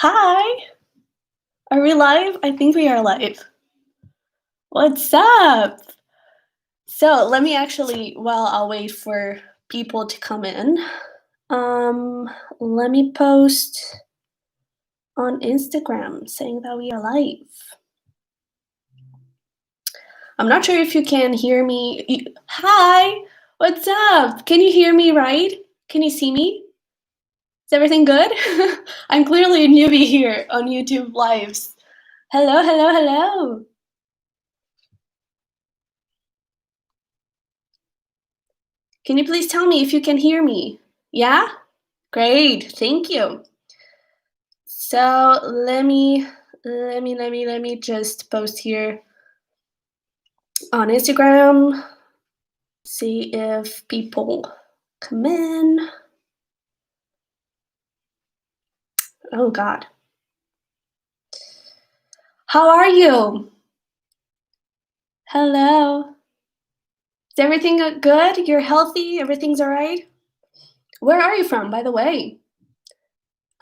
Hi, are we live? I think we are live. What's up? So let me actually, while I'll wait for people to come in, let me post on Instagram saying that we are live. I'm not sure if you can hear me. Hi, what's up? Can you hear me right? Can you see me? Is everything good? I'm clearly a newbie here on YouTube Lives. Hello, hello, hello. Can you please tell me if you can hear me? Yeah? Great, thank you. So let me just post here on Instagram, see if people come in. Oh God. How are you? Hello. Is everything good? You're healthy? Everything's all right? Where are you from, by the way?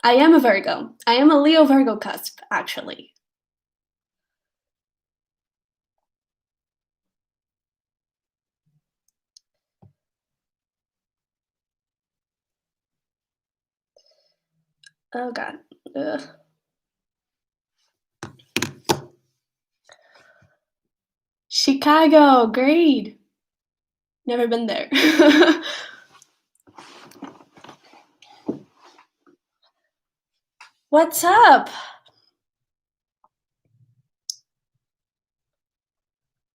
I am a Virgo. I am a Leo Virgo cusp, actually. Oh God. Ugh. Chicago, great. Never been there. What's up?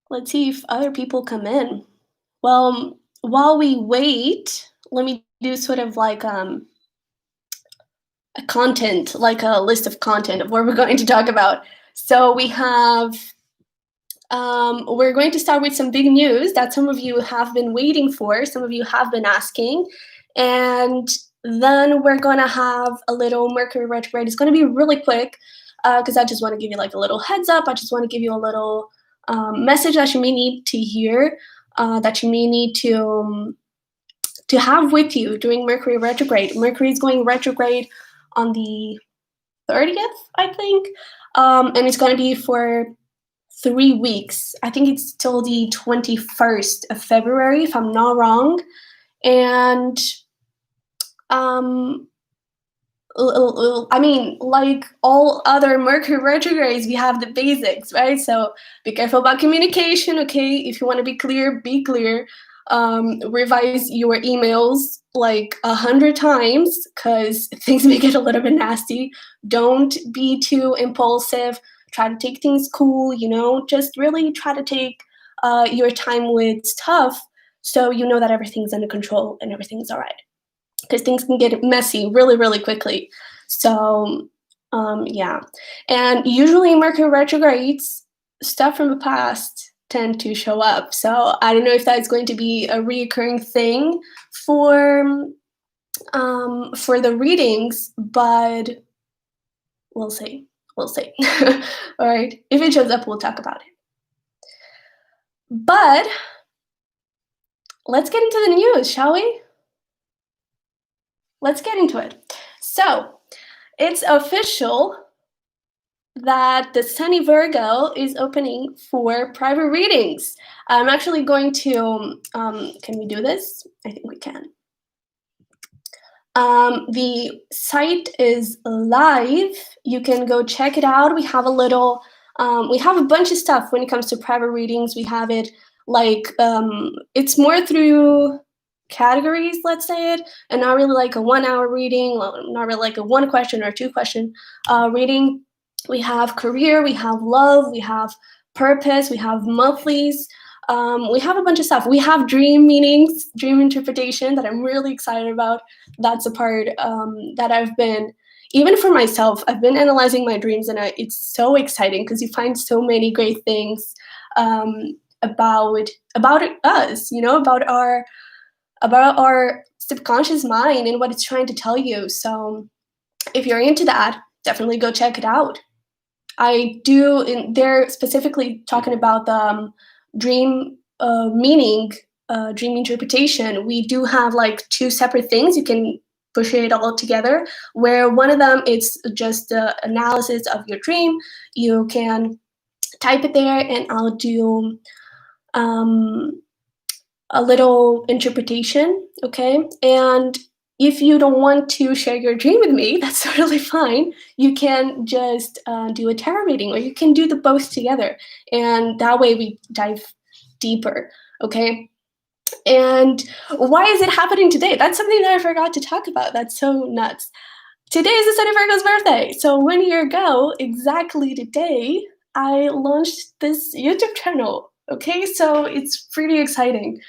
Let's see if other people come in. Well, while we wait, let me do sort of like a content, like a list of content of what we're going to talk about. So we have, we're going to start with some big news that some of you have been waiting for, some of you have been asking, and then we're going to have a little Mercury retrograde. It's going to be really quick because I just want to give you like a little heads up. I just want to give you a little message that you may need to hear, that you may need to have with you during Mercury retrograde. Mercury is going retrograde on the 30th, I think, and it's going to be for 3 weeks. I think it's till the 21st of February, if I'm not wrong. And I mean, like all other Mercury retrogrades, we have the basics, right? So be careful about communication, okay? If you want to be clear, be clear. Revise your emails like 100 times because things may get a little bit nasty. Don't be too impulsive. Try to take things cool, just really try to take your time with stuff so you know that everything's under control and everything's all right, because things can get messy really, really quickly. So, yeah. And usually Mercury retrogrades, stuff from the past tend to show up. So I don't know if that's going to be a reoccurring thing for the readings, but we'll see. We'll see. All right. If it shows up, we'll talk about it. But let's get into the news, shall we? Let's get into it. So it's official that the Sunny Virgo is opening for private readings. I'm actually going to, can we do this? I think we can. The site is live. You can go check it out. We have we have a bunch of stuff when it comes to private readings. We have it like, it's more through categories, let's say it, and not really like a 1 hour reading, not really like a 1 question or 2 question reading. We have career, we have love, we have purpose, we have monthlies. We have a bunch of stuff. We have dream meanings, dream interpretation that I'm really excited about. That's a part that I've been, even for myself, I've been analyzing my dreams, and it's so exciting because you find so many great things about us, about our subconscious mind and what it's trying to tell you. So if you're into that, definitely go check it out. They're specifically talking about the dream meaning, dream interpretation. We do have like 2 separate things. You can push it all together, where one of them it's just the analysis of your dream. You can type it there, and I'll do a little interpretation, okay? And if you don't want to share your dream with me, that's totally fine. You can just do a tarot reading, or you can do the both together. And that way we dive deeper, okay? And why is it happening today? That's something that I forgot to talk about. That's so nuts. Today is the Sunny Virgo's birthday. So 1 year ago, exactly today, I launched this YouTube channel. Okay, so it's pretty exciting.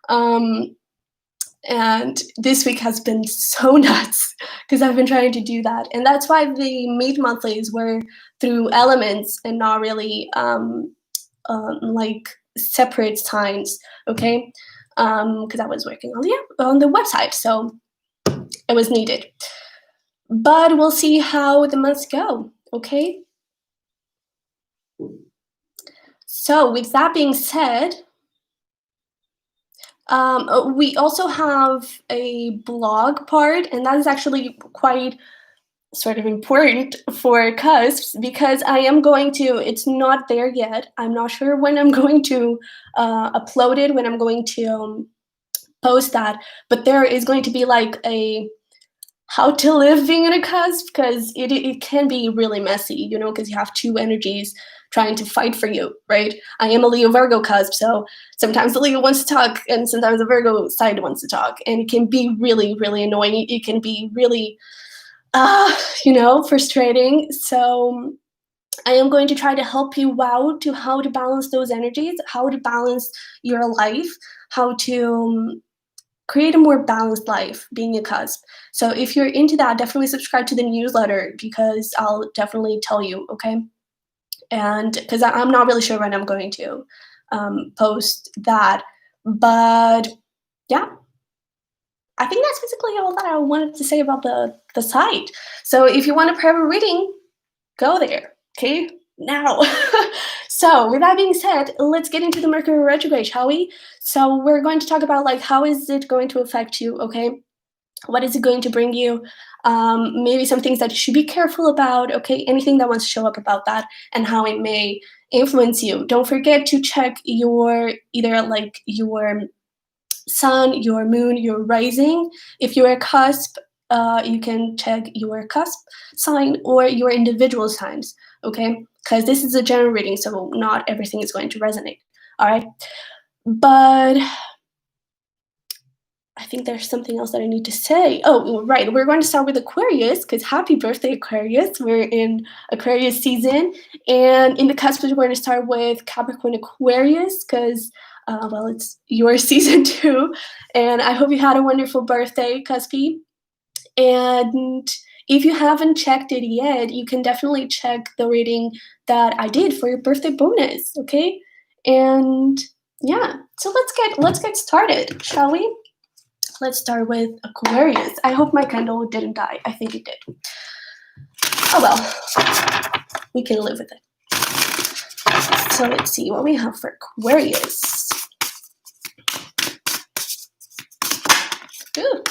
And this week has been so nuts because I've been trying to do that. And that's why the mid-monthlies were through elements and not really like separate signs, okay? Because I was working on the website, so it was needed. But we'll see how the months go, okay? So with that being said, we also have a blog part, and that is actually quite sort of important for CUSPS, because I am going to, it's not there yet. I'm not sure when I'm going to upload it, when I'm going to post that, but there is going to be like a how to live being in a cusp, because it can be really messy, you know, because you have two energies trying to fight for you, right? I am a Leo Virgo cusp, so sometimes the Leo wants to talk and sometimes the Virgo side wants to talk, and it can be really, really annoying. It can be really, you know, frustrating. So I am going to try to help you out to how to balance those energies, how to balance your life, how to create a more balanced life being a cusp. So if you're into that, definitely subscribe to the newsletter, because I'll definitely tell you, okay? And because I'm not really sure when I'm going to post that, but yeah, I think that's basically all that I wanted to say about the site. So if you want a private reading, go there, okay? Now. So with that being said, let's get into the Mercury retrograde, shall we? So we're going to talk about like how is it going to affect you, okay? What is it going to bring you? Maybe some things that you should be careful about, okay? Anything that wants to show up about that and how it may influence you. Don't forget to check your either like your sun, your moon, your rising. If you're a cusp, you can check your cusp sign or your individual signs, okay? Because this is a general reading, so not everything is going to resonate, all right? But I think there's something else that I need to say. Oh, right, we're going to start with Aquarius, because happy birthday, Aquarius. We're in Aquarius season, and in the cusp, we're going to start with Capricorn-Aquarius, because well, it's your season too, and I hope you had a wonderful birthday, Cuspy. And if you haven't checked it yet, you can definitely check the reading that I did for your birthday bonus, okay? And yeah, so let's get started, shall we? Let's start with Aquarius. I hope my candle didn't die. I think it did. Oh well, we can live with it. So let's see what we have for Aquarius. Ooh.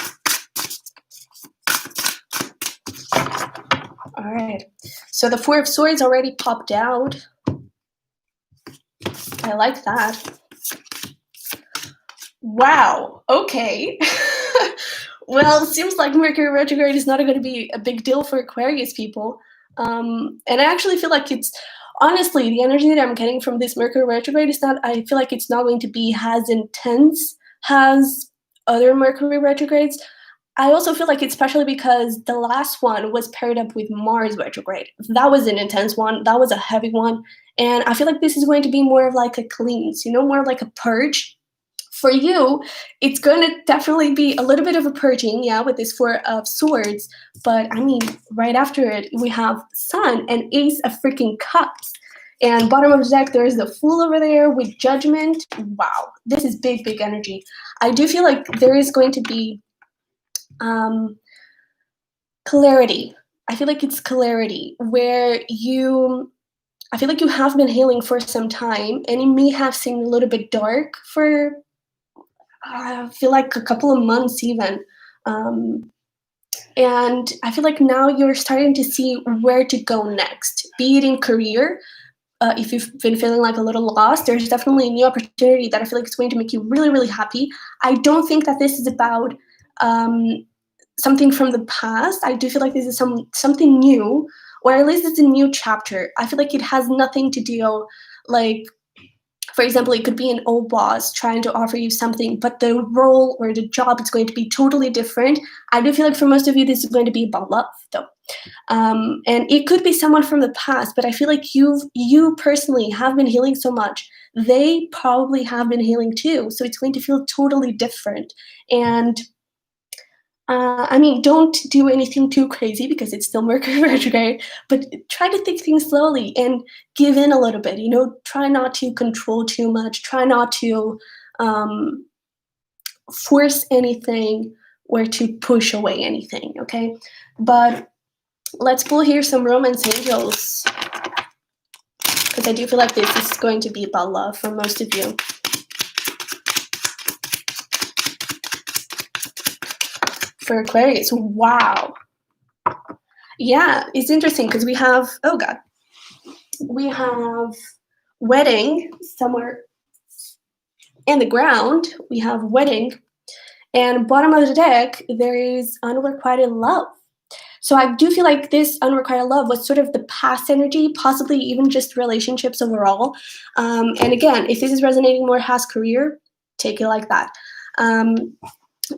All right, so the Four of Swords already popped out. I like that. Wow, okay. Well, it seems like Mercury retrograde is not going to be a big deal for Aquarius people. And I actually feel like it's, honestly, the energy that I'm getting from this Mercury retrograde is not, I feel like it's not going to be as intense as other Mercury retrogrades. I also feel like it's especially because the last one was paired up with Mars retrograde. That was an intense one. That was a heavy one. And I feel like this is going to be more of like a cleanse, you know, more of like a purge. For you, it's going to definitely be a little bit of a purging, yeah, with this Four of Swords. But I mean, right after it, we have Sun and Ace of freaking Cups. And bottom of the deck, there's the Fool over there with Judgment. Wow, this is big, big energy. I do feel like there is going to be clarity. I feel like it's clarity where I feel like you have been healing for some time, and it may have seemed a little bit dark for I feel like a couple of months even. And I feel like now you're starting to see where to go next, be it in career. If you've been feeling like a little lost, there's definitely a new opportunity that I feel like it's going to make you really, really happy. I don't think that this is about something from the past. I do feel like this is something new, or at least it's a new chapter. I feel like it has nothing to do, like, for example, it could be an old boss trying to offer you something, but the role or the job is going to be totally different. I do feel like for most of you, this is going to be about love, though. And it could be someone from the past, but I feel like you personally have been healing so much. They probably have been healing too, so it's going to feel totally different. And I mean, don't do anything too crazy because it's still Mercury retrograde, but try to take things slowly and give in a little bit. Try not to control too much. Try not to force anything or to push away anything, okay? But let's pull here some romance angels, because I do feel like this is going to be about love for most of you. For Aquarius, wow. Yeah, it's interesting because we have, oh God, we have wedding somewhere in the ground. We have wedding, and bottom of the deck, there is unrequited love. So I do feel like this unrequited love was sort of the past energy, possibly even just relationships overall. And again, if this is resonating more as career, take it like that.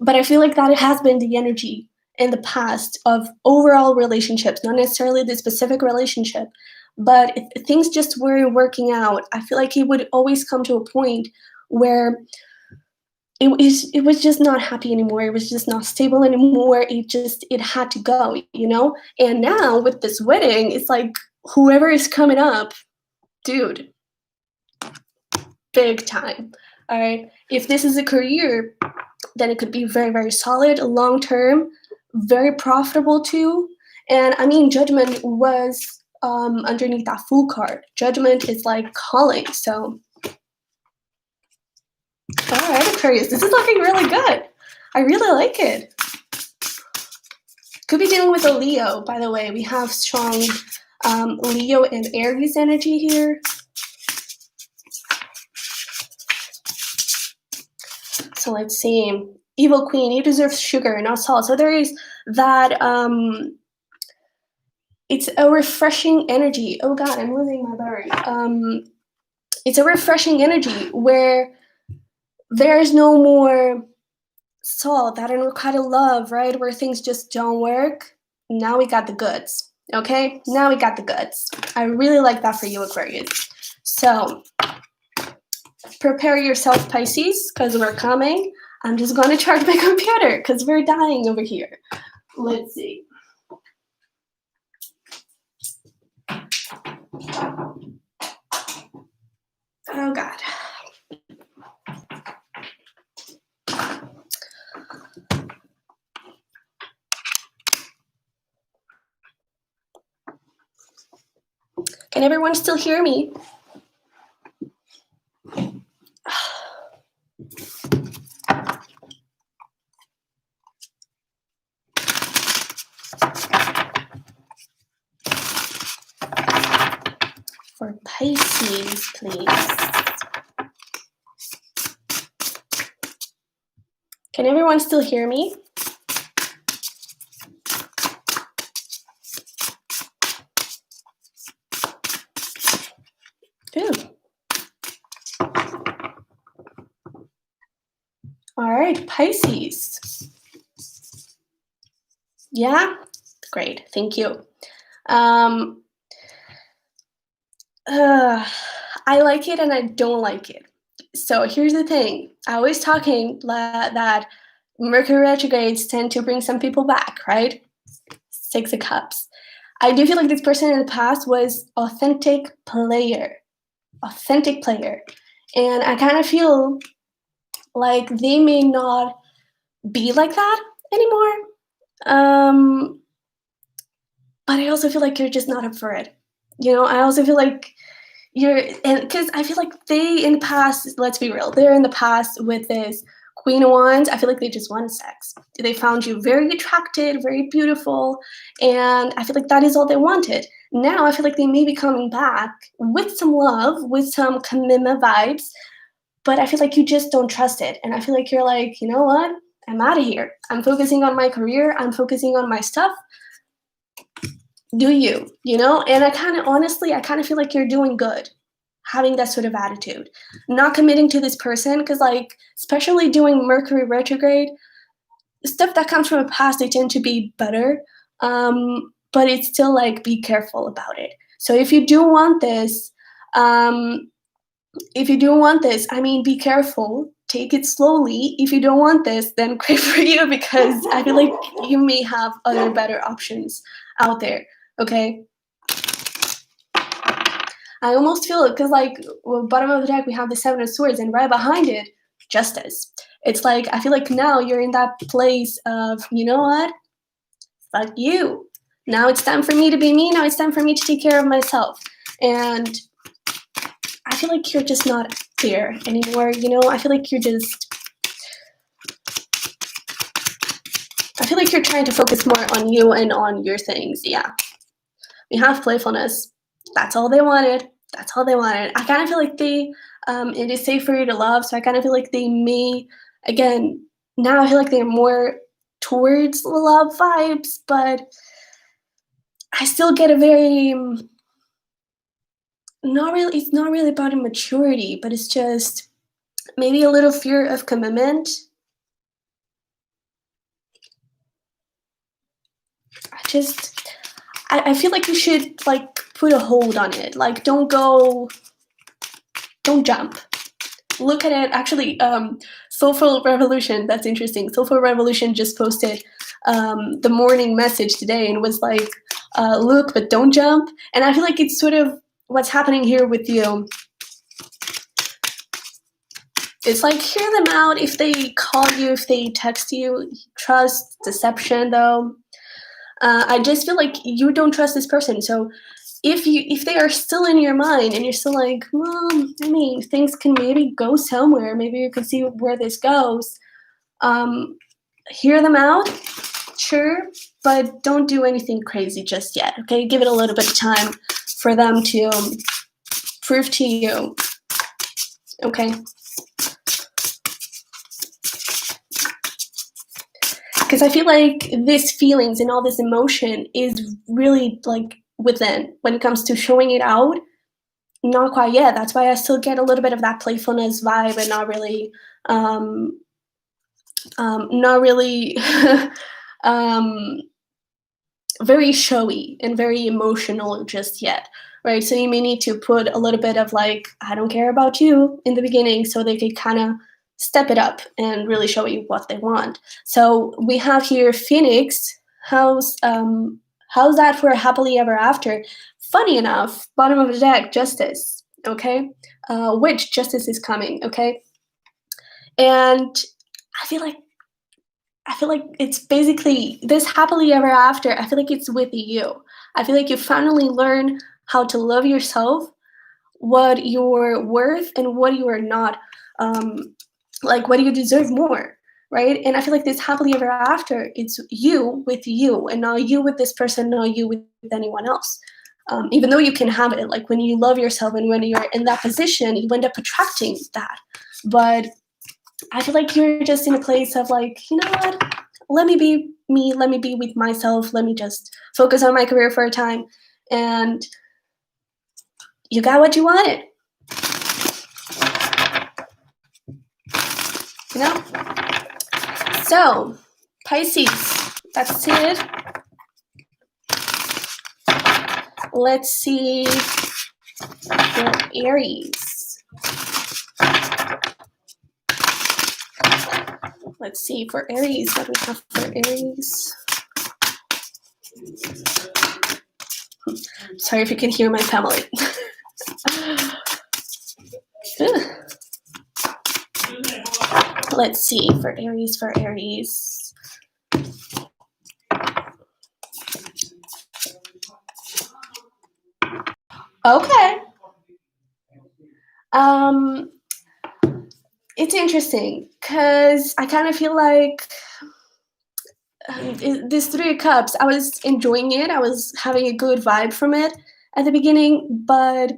But I feel like that it has been the energy in the past of overall relationships, not necessarily the specific relationship, but if things just weren't working out, I feel like it would always come to a point where it was just not happy anymore. It was just not stable anymore. It had to go, And now with this wedding, it's like whoever is coming up, dude, big time. All right. If this is a career, then it could be very, very solid, long term, very profitable too. And I mean, Judgment was underneath that Fool card. Judgment is like calling. So, all right, Aquarius, this is looking really good. I really like it. Could be dealing with a Leo, by the way. We have strong Leo and Aries energy here. So let's see. Evil Queen, you deserve sugar, not salt. So there is that, it's a refreshing energy. Oh God, I'm losing my battery. It's a refreshing energy where there's no more salt, that unrequited love, right? Where things just don't work. Now we got the goods, okay? Now we got the goods. I really like that for you, Aquarius. So prepare yourself, Pisces, because we're coming. I'm just going to charge my computer because we're dying over here. Let's see. Oh, God. Can everyone still hear me? For Pisces, please. Can everyone still hear me? Ooh. All right, Pisces. Yeah? Great, thank you. I like it and I don't like it. So here's the thing. I was talking that Mercury retrogrades tend to bring some people back, right? 6 of Cups. I do feel like this person in the past was authentic player. And I kind of feel like they may not be like that anymore. But I also feel like you're just not up for it. I also feel like because I feel like they in the past, let's be real, they're in the past with this Queen of Wands, I feel like they just want sex. They found you very attractive, very beautiful, and I feel like that is all they wanted. Now I feel like they may be coming back with some love, with some commitment vibes, but I feel like you just don't trust it. And I feel like you're like, you know what? I'm out of here. I'm focusing on my career. I'm focusing on my stuff. Do you, you know? And I kind of feel like you're doing good having that sort of attitude, not committing to this person, because like, especially doing Mercury retrograde, stuff that comes from the past, they tend to be better. But it's still like, be careful about it. So if you do want this, I mean, be careful. Take it slowly. If you don't want this, then great for you, because I feel like you may have other better options out there. Okay. I almost feel it because, like, bottom of the deck, we have the Seven of Swords, and right behind it, Justice. It's like, I feel like now you're in that place of, you know what? Fuck you. Now it's time for me to be me. Now it's time for me to take care of myself. And I feel like you're just not there anymore, you know? I feel like you're trying to focus more on you and on your things. Yeah. We have playfulness. That's all they wanted. That's all they wanted. I kind of feel like it is safe for you to love. So I kind of feel like they may, again, now I feel like they're more towards love vibes, but I still get a very, it's not really about immaturity, but it's just maybe a little fear of commitment. I feel like you should like put a hold on it. Like, don't jump. Look at it. Actually, Soulful Revolution, that's interesting. Soulful Revolution just posted the morning message today and was like, look, but don't jump. And I feel like it's sort of what's happening here with you. It's like, hear them out. If they call you, if they text you, trust, deception though. I just feel like you don't trust this person. So if they are still in your mind and you're still like, well, I mean, things can maybe go somewhere. Maybe you can see where this goes. Hear them out, sure, but don't do anything crazy just yet, okay? Give it a little bit of time for them to prove to you, okay? Because I feel like these feelings and all this emotion is really like within. When it comes to showing it out, not quite yet. That's why I still get a little bit of that playfulness vibe and not really very showy and very emotional just yet, right? So you may need to put a little bit of like, I don't care about you in the beginning, so they can kind of step it up and really show you what they want. So we have here Phoenix. How's that for a happily ever after? Funny enough, bottom of the deck, Justice, okay? Which Justice is coming, okay? And I feel like it's basically this happily ever after. I feel like it's with you. I feel like you finally learn how to love yourself, what you're worth, and what you are not. Like, what do you deserve more, right? And I feel like this happily ever after, it's you with you, and not you with this person, not you with anyone else. Even though you can have it, like when you love yourself and when you're in that position, you end up attracting that. But I feel like you're just in a place of like, you know what? Let me be me. Let me be with myself. Let me just focus on my career for a time. And you got what you wanted. You know? So, Pisces, that's it. Let's see for Aries. Let's see for Aries, what we have for Aries. Sorry if you can hear my family. Let's see for Aries. Okay. it's interesting because I kind of feel like this Three of Cups, I was enjoying it. I was having a good vibe from it at the beginning, but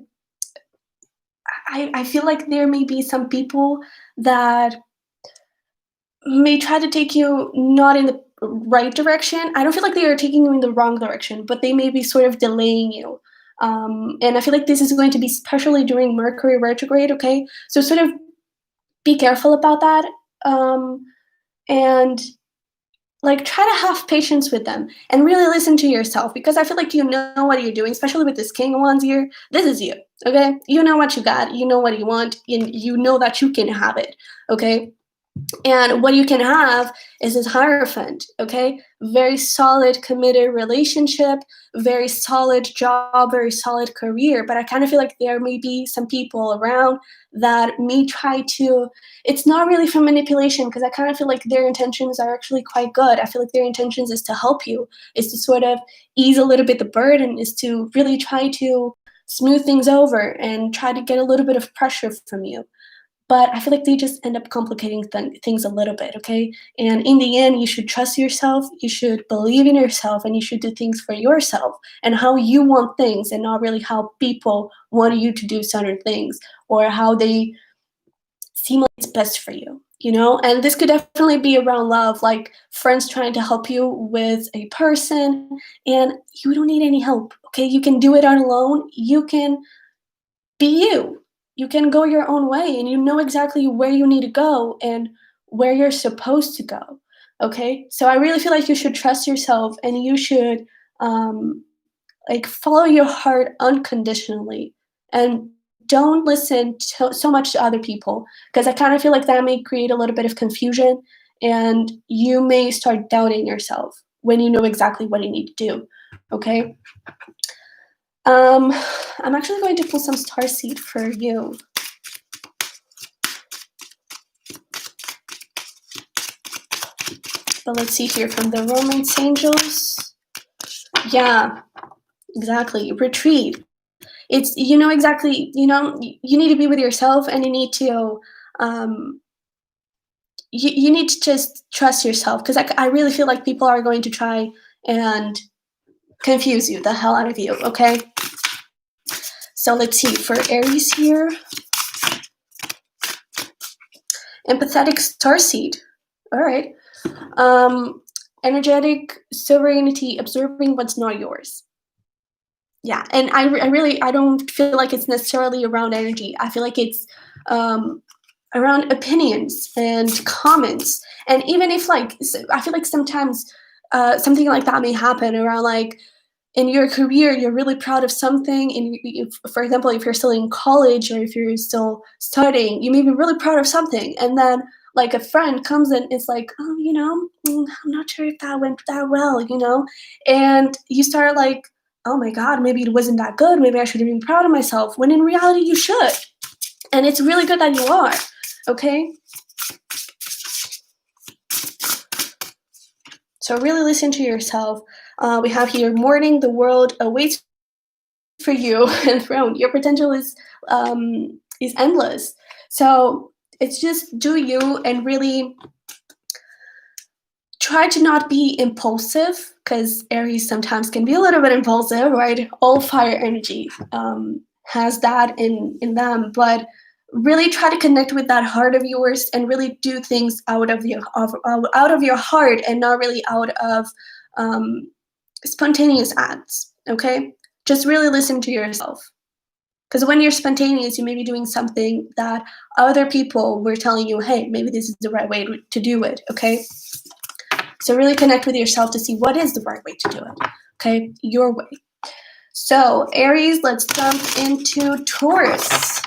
I feel like there may be some people that may try to take you not in the right direction. I don't feel like they are taking you in the wrong direction, but they may be sort of delaying you. And I feel like this is going to be especially during Mercury retrograde, okay? So sort of be careful about that. And like try to have patience with them and really listen to yourself because I feel like you know what you're doing, especially with this King of Wands here. This is you, okay? You know what you got, you know what you want, and you know that you can have it, okay? And what you can have is this Hierophant, okay? Very solid, committed relationship, very solid job, very solid career. But I kind of feel like there may be some people around that may try to, it's not really for manipulation because I kind of feel like their intentions are actually quite good. I feel like their intentions is to help you, is to sort of ease a little bit the burden, is to really try to smooth things over and try to get a little bit of pressure from you. But I feel like they just end up complicating things a little bit, okay? And in the end, you should trust yourself, you should believe in yourself, and you should do things for yourself and how you want things and not really how people want you to do certain things or how they seem like it's best for you, you know? And this could definitely be around love, like friends trying to help you with a person, and you don't need any help, okay? You can do it on alone. You can be you. You can go your own way and you know exactly where you need to go and where you're supposed to go. Okay? So I really feel like you should trust yourself and you should like follow your heart unconditionally and don't listen so much to other people because I kind of feel like that may create a little bit of confusion and you may start doubting yourself when you know exactly what you need to do. Okay? Um, I'm actually going to pull some starseed for you. But let's see here from the romance angels. Yeah, exactly. Retreat. It's, you know, exactly, you know, you need to be with yourself and you need to, you need to just trust yourself because I really feel like people are going to try and confuse you the hell out of you, okay? So let's see, for Aries here, empathetic starseed. All right. Energetic sovereignty, observing what's not yours. Yeah, and I don't feel like it's necessarily around energy. I feel like it's around opinions and comments, and even if like I feel like sometimes something like that may happen around like in your career, you're really proud of something, and for example, if you're still in college or if you're still studying, you may be really proud of something, and then like a friend comes in, it's like, oh, you know, I'm not sure if that went that well, you know, and you start like, oh my god, maybe it wasn't that good, maybe I should have been proud of myself, when in reality you should, and it's really good that you are, okay? So really listen to yourself. We have here, morning, the world awaits for you and throne. Your potential is endless. So it's just do you and really try to not be impulsive because Aries sometimes can be a little bit impulsive, right? All fire energy has that in them, but really try to connect with that heart of yours and really do things out of your heart and not really out of spontaneous acts. Okay, just really listen to yourself. Because when you're spontaneous, you may be doing something that other people were telling you, hey, maybe this is the right way to do it, okay? So really connect with yourself to see what is the right way to do it, okay? Your way. So Aries, let's jump into Taurus.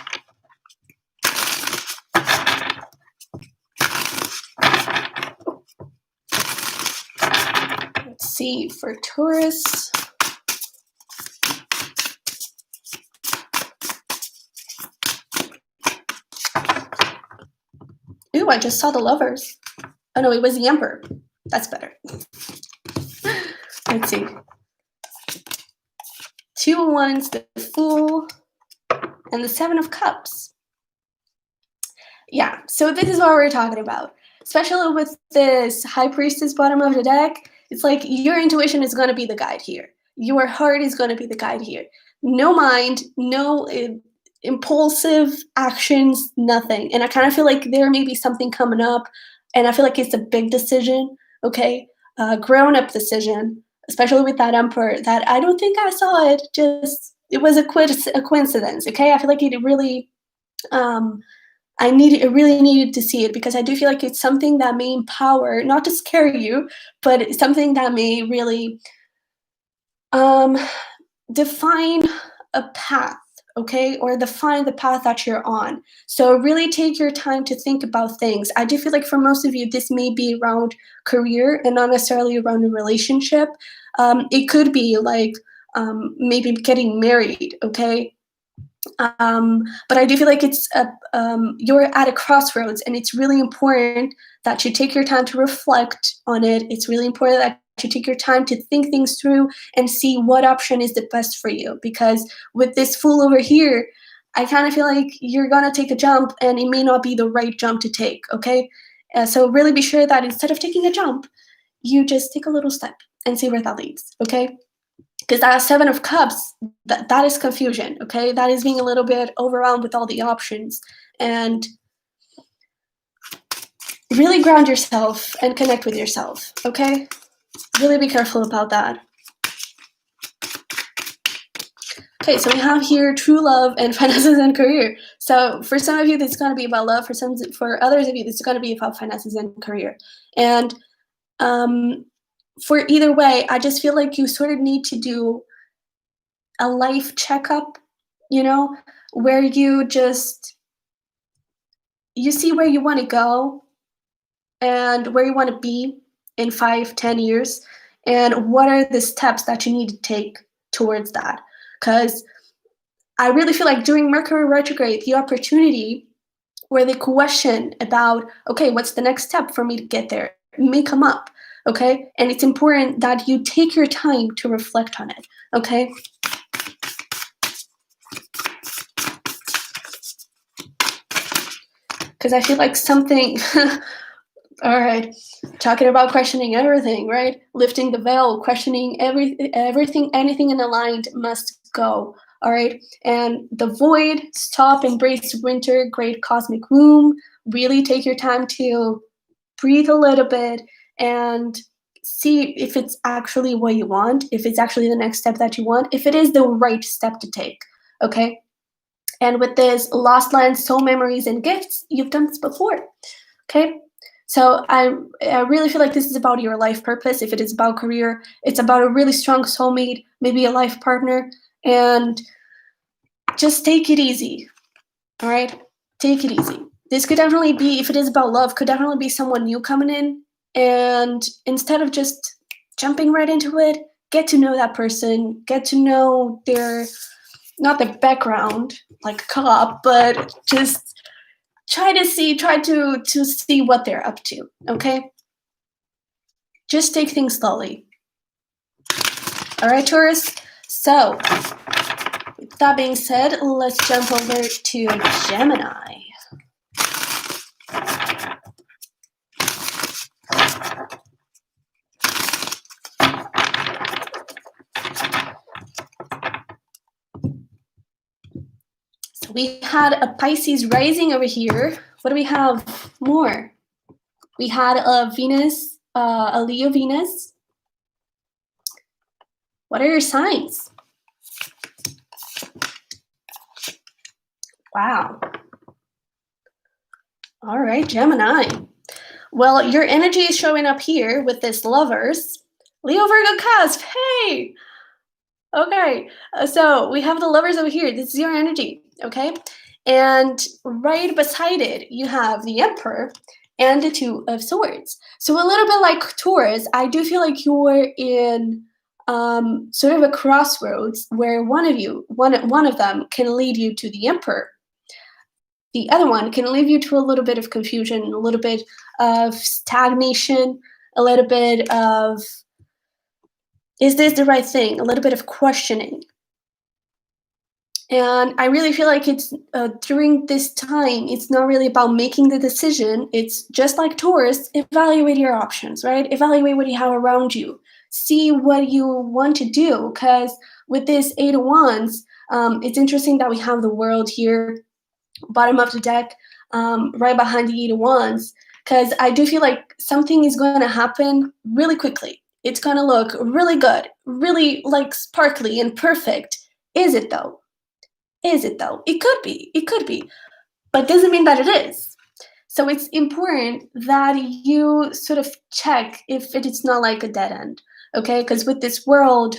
Let's see, for Taurus. Ooh, I just saw the Lovers. Oh no, it was the Emperor. That's better. Let's see. 2 of Wands, the Fool, and the 7 of Cups. Yeah, so this is what we're talking about. Especially with this High Priestess bottom of the deck, it's like your intuition is going to be the guide here. Your heart is going to be the guide here. No mind, no impulsive actions, nothing. And I kind of feel like there may be something coming up, and I feel like it's a big decision, okay? Grown up decision, especially with that Emperor, that I don't think I saw it. Just, it was a coincidence, okay? I feel like it really. Um, I really needed to see it because I do feel like it's something that may empower, not to scare you, but it's something that may really um, define a path, okay, or define the path that you're on. So really take your time to think about things. I do feel like for most of you, this may be around career and not necessarily around a relationship. It could be like maybe getting married, okay, but I do feel like you're at a crossroads, and it's really important that you take your time to reflect on it. It's really important that you take your time to think things through and see what option is the best for you. Because with this Fool over here, I kind of feel like you're gonna take a jump, and it may not be the right jump to take. Okay, so really be sure that instead of taking a jump, you just take a little step and see where that leads. Okay, because that Seven of Cups, that is confusion, okay? That is being a little bit overwhelmed with all the options. And really ground yourself and connect with yourself, okay? Really be careful about that. Okay, so we have here true love and finances and career. So for some of you, this is going to be about love. For others of you, this is going to be about finances and career. And for either way, I just feel like you sort of need to do a life checkup, you know, where you see where you want to go and where you want to be in 5, 10 years, and what are the steps that you need to take towards that. Because I really feel like during Mercury retrograde, the opportunity where the question about, okay, what's the next step for me to get there may come up, okay? And it's important that you take your time to reflect on it, okay? Because I feel like something, all right, talking about questioning everything, right? Lifting the veil, questioning everything, anything unaligned must go, all right? And the void, stop, embrace winter, great cosmic womb. Really take your time to breathe a little bit and see if it's actually what you want, if it's actually the next step that you want, if it is the right step to take, okay? And with this lost lands, soul memories, and gifts, you've done this before, okay? So I really feel like this is about your life purpose. If it is about career, it's about a really strong soulmate, maybe a life partner, and just take it easy, all right? Take it easy. This could definitely be, if it is about love, could definitely be someone new coming in, and instead of just jumping right into it, get to know that person, get to know not their background, like a cop, but just try to see what they're up to, okay? Just take things slowly. All right, Taurus? So, with that being said, let's jump over to Gemini. So we had a Pisces rising over here. What do we have more? We had a Venus, a Leo Venus. What are your signs? Wow. All right, Gemini. Well, your energy is showing up here with this Lovers. Leo Virgo cusp. Hey! Okay, so we have the Lovers over here. This is your energy, okay? And right beside it, you have the Emperor and the Two of Swords. So a little bit like Taurus, I do feel like you're in sort of a crossroads where one of them can lead you to the Emperor. The other one can lead you to a little bit of confusion, a little bit of stagnation, a little bit of, is this the right thing? A little bit of questioning. And I really feel like it's during this time, it's not really about making the decision. It's just like Taurus, evaluate your options, right? Evaluate what you have around you. See what you want to do. Because with this Eight of Wands, it's interesting that we have the World here, bottom of the deck, right behind the Eight of Wands. Because I do feel like something is going to happen really quickly. It's going to look really good, really like sparkly and perfect. Is it though? Is it though? It could be. It could be. But doesn't mean that it is. So it's important that you sort of check if it is not like a dead end. Okay? Because with this world,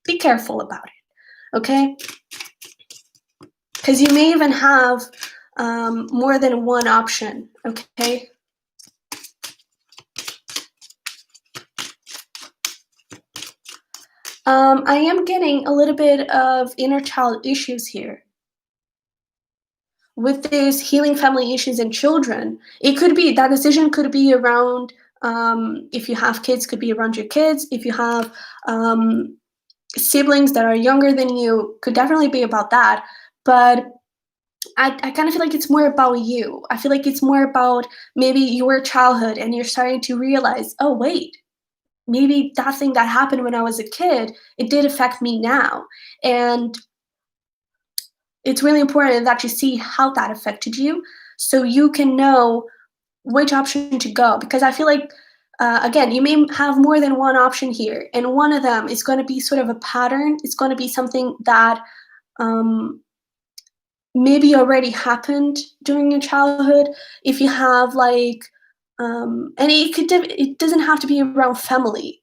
be careful about it. Okay? Because you may even have more than one option. Okay? I am getting a little bit of inner child issues here. With this healing family issues and children, it could be that decision could be around, if you have kids, could be around your kids. If you have siblings that are younger than you, could definitely be about that. But I kind of feel like it's more about you. I feel like it's more about maybe your childhood and you're starting to realize, oh, wait, maybe that thing that happened when I was a kid, it did affect me now. And it's really important that you see how that affected you so you can know which option to go. Because I feel like, again, you may have more than one option here, and one of them is going to be sort of a pattern. It's going to be something that maybe already happened during your childhood. If you have like, and it doesn't have to be around family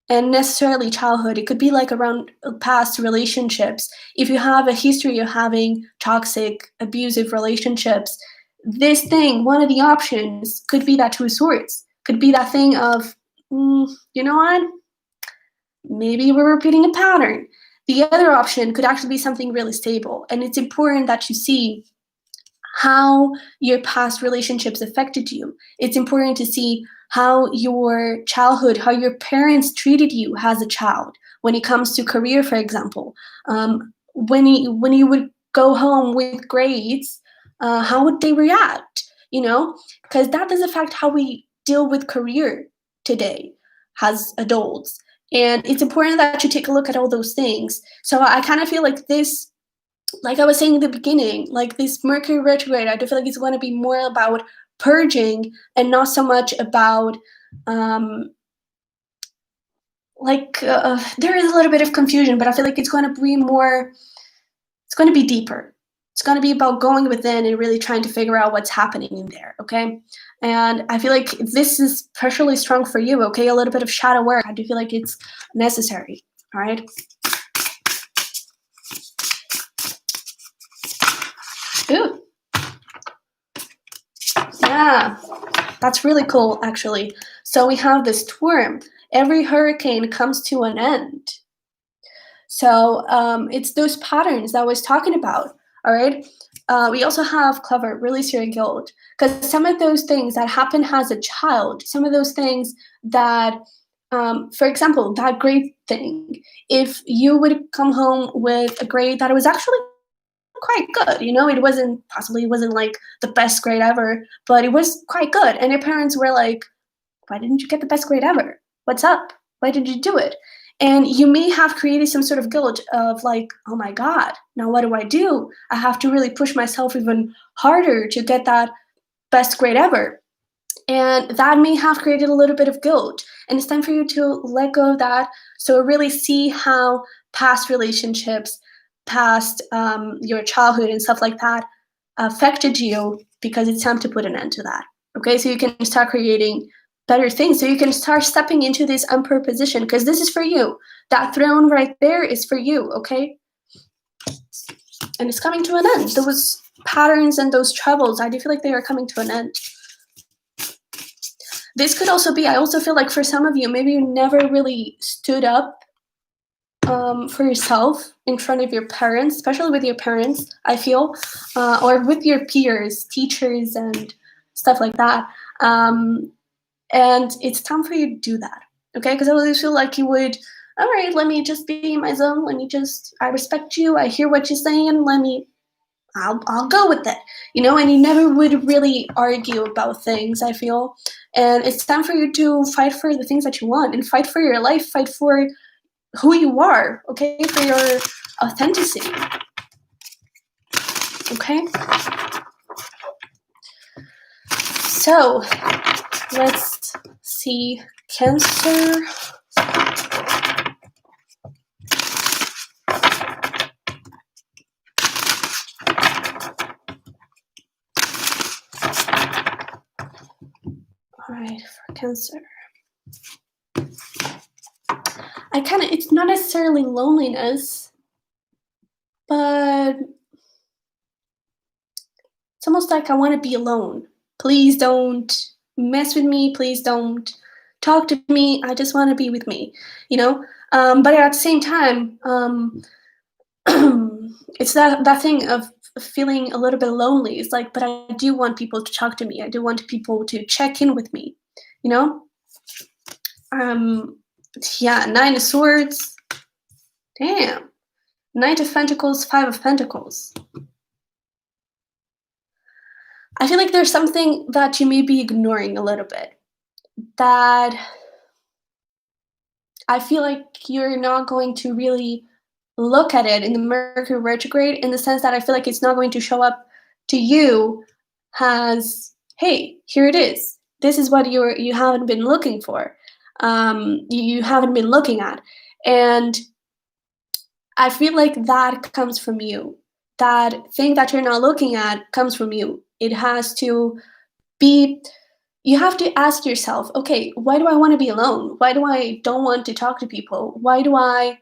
and necessarily childhood. It could be like around past relationships. If you have a history of having toxic, abusive relationships, this thing, one of the options could be that Two of Swords. Could be that thing of, you know what? Maybe we're repeating a pattern. The other option could actually be something really stable. And it's important that you see how your past relationships affected you. It's important to see how your childhood, how your parents treated you as a child. When it comes to career, for example, when you would go home with grades, how would they react? You know, because that does affect how we deal with career today as adults. And it's important that you take a look at all those things. So I kind of feel like this, like I was saying in the beginning, like this Mercury retrograde, I do feel like it's going to be more about purging and not so much about, there is a little bit of confusion, but I feel like it's going to be more, it's going to be deeper. It's going to be about going within and really trying to figure out what's happening in there, okay? And I feel like this is especially strong for you, okay? A little bit of shadow work. I do feel like it's necessary, all right? Ooh. Yeah, that's really cool, actually. So we have this term. Every hurricane comes to an end. So it's those patterns that I was talking about, all right? We also have clever, release your guilt. Because some of those things that happen as a child, some of those things that, for example, that grade thing, if you would come home with a grade that was actually quite good, you know, it wasn't like the best grade ever, but it was quite good. And your parents were like, why didn't you get the best grade ever? What's up? Why did you do it? And you may have created some sort of guilt of like, oh my God, now what do? I have to really push myself even harder to get that best grade ever. And that may have created a little bit of guilt. And it's time for you to let go of that. So really see how past relationships, past your childhood and stuff like that affected you, because it's time to put an end to that. Okay, so you can start creating better things. So you can start stepping into this Emperor position, because this is for you. That throne right there is for you, okay? And it's coming to an end. Those patterns and those troubles, I do feel like they are coming to an end. This could also be, I also feel like for some of you, maybe you never really stood up for yourself in front of your parents, especially with your parents, I feel, or with your peers, teachers, and stuff like that. And it's time for you to do that, okay? Because I really feel like you would all right, let me just be in my zone. I respect you. I hear what you're saying. I'll go with it, and you never would really argue about things, I feel. And it's time for you to fight for the things that you want and fight for your life, fight for who you are, okay? For your authenticity, okay? So, let's see, Cancer. All right, for Cancer. It's not necessarily loneliness, but it's almost like I want to be alone. Please don't mess with me. Please don't talk to me. I just want to be with me, you know? But at the same time, it's that thing of feeling a little bit lonely. It's like, but I do want people to talk to me. I do want people to check in with me, you know? Yeah, Nine of Swords. Damn. Knight of Pentacles, Five of Pentacles. I feel like there's something that you may be ignoring a little bit. That I feel like you're not going to really look at it in the Mercury retrograde, in the sense that I feel like it's not going to show up to you as, hey, here it is. This is what you haven't been looking for. You haven't been looking at. And I feel like that comes from you. That thing that you're not looking at comes from you. It has to be, you have to ask yourself, okay, why do I want to be alone? Why do I don't want to talk to people? Why do I,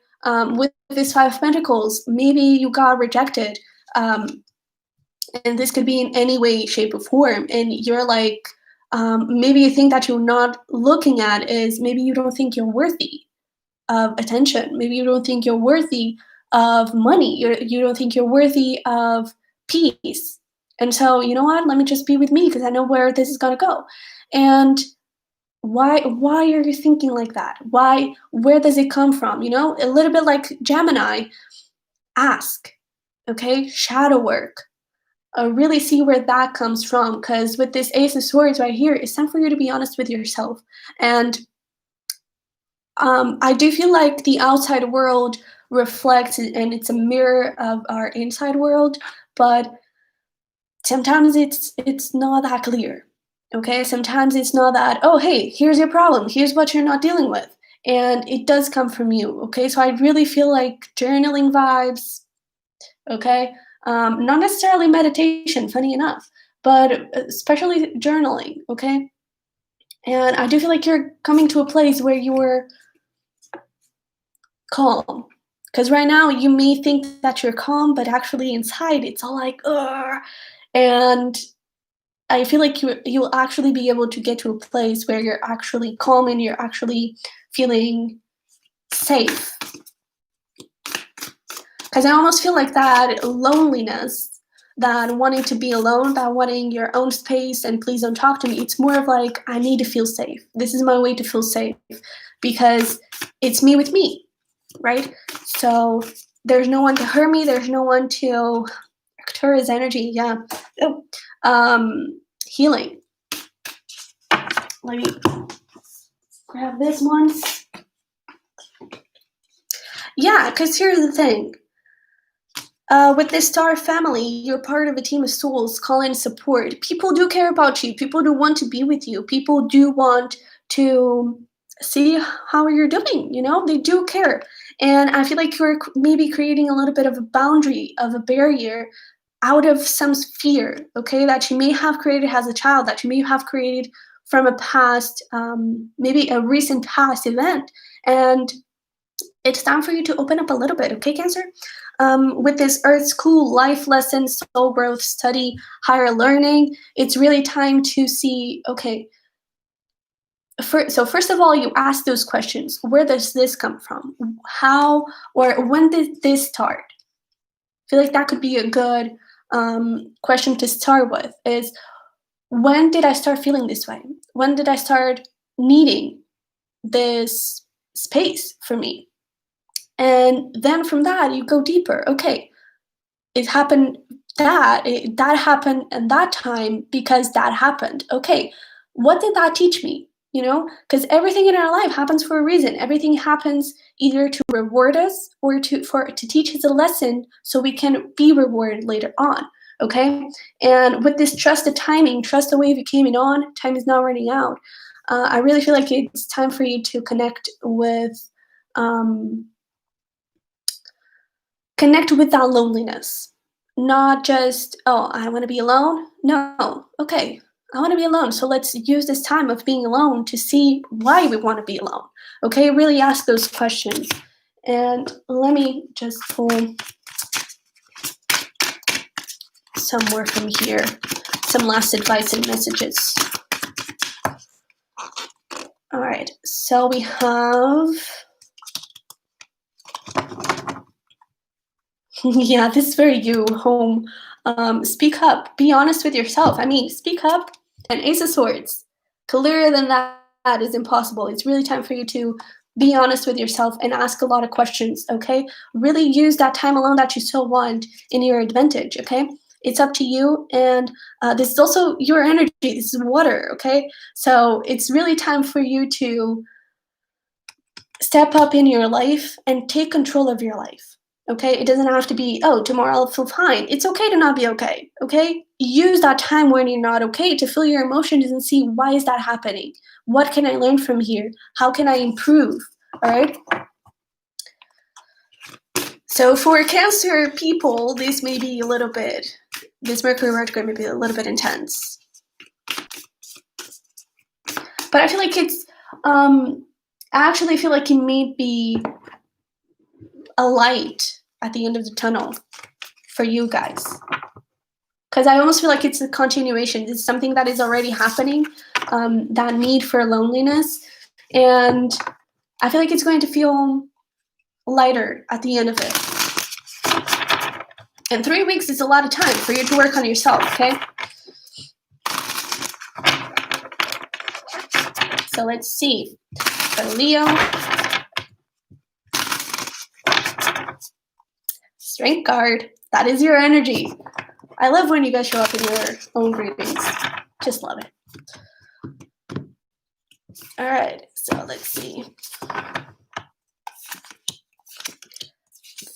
with this Five of Pentacles, maybe you got rejected. And this could be in any way, shape, or form. And you're like, maybe a thing that you're not looking at is maybe you don't think you're worthy of attention. Maybe you don't think you're worthy of money. You don't think you're worthy of peace. And so, you know what? Let me just be with me because I know where this is gonna go. And why are you thinking like that? Where does it come from? A little bit like Gemini. Ask, okay? Shadow work. Really see where that comes from, because with this Ace of Swords right here, it's time for you to be honest with yourself. And I do feel like the outside world reflects and it's a mirror of our inside world, but sometimes it's not that clear. Okay, sometimes it's not that, oh hey, here's your problem, here's what you're not dealing with, and it does come from you. Okay, so I really feel like journaling vibes. Okay, not necessarily meditation, funny enough, but especially journaling. Okay, and I do feel like you're coming to a place where you're calm. Because right now you may think that you're calm, but actually inside it's all like, ugh. And I feel like you'll actually be able to get to a place where you're actually calm and you're actually feeling safe. Because I almost feel like that loneliness, that wanting to be alone, that wanting your own space and please don't talk to me, it's more of like, I need to feel safe. This is my way to feel safe because it's me with me. Right? So there's no one to hurt me. There's no one to Arcturus energy. Yeah. Oh. Healing. Let me grab this one. Yeah, because here's the thing. With this star family, you're part of a team of souls calling support. People do care about you. People do want to be with you. People do want to see how you're doing. They do care. And I feel like you're maybe creating a little bit of a boundary, of a barrier out of some fear, okay, that you may have created as a child, that you may have created from a past, maybe a recent past event. And it's time for you to open up a little bit, okay, Cancer? With this Earth School, life lessons, soul growth, study, higher learning, it's really time to see, okay, so first of all, you ask those questions. Where does this come from? How or when did this start? I feel like that could be a good question to start with, is when did I start feeling this way? When did I start needing this space for me? And then from that, you go deeper. Okay, it happened that happened at that time because that happened. Okay, what did that teach me? You know, because everything in our life happens for a reason. Everything happens either to reward us or to teach us a lesson so we can be rewarded later on. Okay, and with this trust the timing, trust the wave you came in on. Time is now running out. I really feel like it's time for you to um, connect with that loneliness. Not just, oh, I want to be alone. No, okay, I want to be alone. So let's use this time of being alone to see why we want to be alone. Okay, really ask those questions. And let me just pull some more from here, some last advice and messages. All right, so we have, yeah, this is very you, home. Speak up, be honest with yourself. I mean, speak up. And Ace of Swords, clearer than that is impossible. It's really time for you to be honest with yourself and ask a lot of questions, okay? Really use that time alone that you so want in your advantage, okay? It's up to you, and this is also your energy. This is water, okay? So it's really time for you to step up in your life and take control of your life. Okay, it doesn't have to be, oh, tomorrow I'll feel fine. It's okay to not be okay. Okay, use that time when you're not okay to feel your emotions and see, why is that happening? What can I learn from here? How can I improve? All right. So for Cancer people, this may be a little bit, this Mercury retrograde may be a little bit intense. But I feel like it's, I actually feel like it may be a light at the end of the tunnel for you guys. Because I almost feel like it's a continuation. It's something that is already happening, that need for loneliness. And I feel like it's going to feel lighter at the end of it. And 3 weeks is a lot of time for you to work on yourself, okay? So let's see. For Leo, Strength card. That is your energy. I love when you guys show up in your own readings. Just love it. All right, so let's see.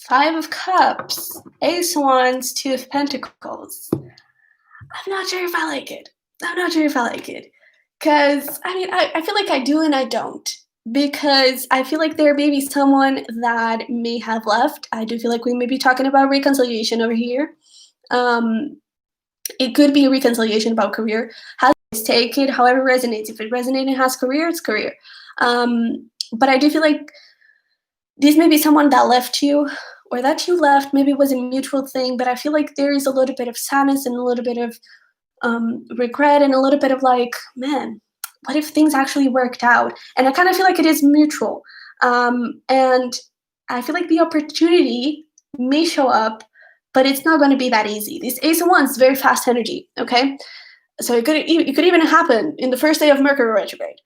5 of Cups, Ace of Wands, 2 of Pentacles. I'm not sure if I like it. Because, I mean, I feel like I do and I don't. Because I feel like there may be someone that may have left. I do feel like we may be talking about reconciliation over here. It could be a reconciliation about career. Take it however resonates. If it resonates and has career, it's career. But I do feel like this may be someone that left you, or that you left. Maybe it was a mutual thing, but I feel like there is a little bit of sadness and a little bit of regret and a little bit of like, man, what if things actually worked out? And I kind of feel like it is mutual. And I feel like the opportunity may show up, but it's not going to be that easy. This Ace of Wands is very fast energy, okay? So it could even happen in the first day of Mercury retrograde.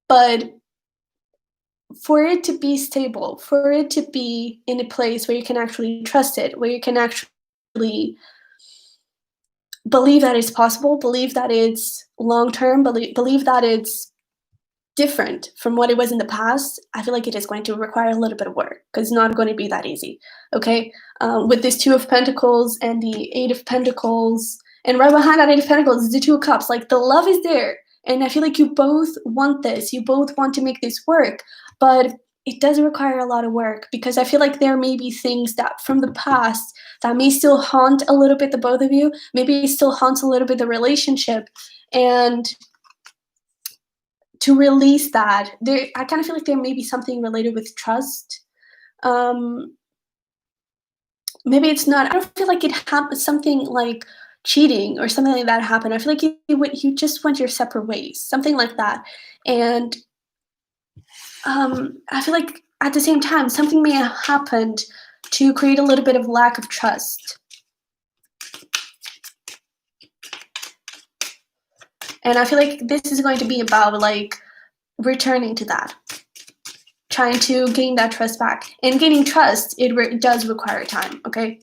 But for it to be stable, for it to be in a place where you can actually trust it, where you can actually believe that it's possible, believe that it's long-term, believe that it's different from what it was in the past, I feel like it is going to require a little bit of work, because it's not going to be that easy, okay? With this 2 of Pentacles and the 8 of Pentacles, and right behind that 8 of Pentacles is the 2 of Cups. Like, the love is there, and I feel like you both want this. You both want to make this work, but it does require a lot of work, because I feel like there may be things that from the past that may still haunt a little bit the both of you. Maybe it still haunts a little bit the relationship, and to release that, I kind of feel like there may be something related with trust. Maybe it's not. I don't feel like it happens. Something like cheating or something like that happened. I feel like you just went your separate ways, something like that. And I feel like at the same time, something may have happened to create a little bit of lack of trust. And I feel like this is going to be about like returning to that. trying to gain that trust back. And gaining trust, it does require time, okay?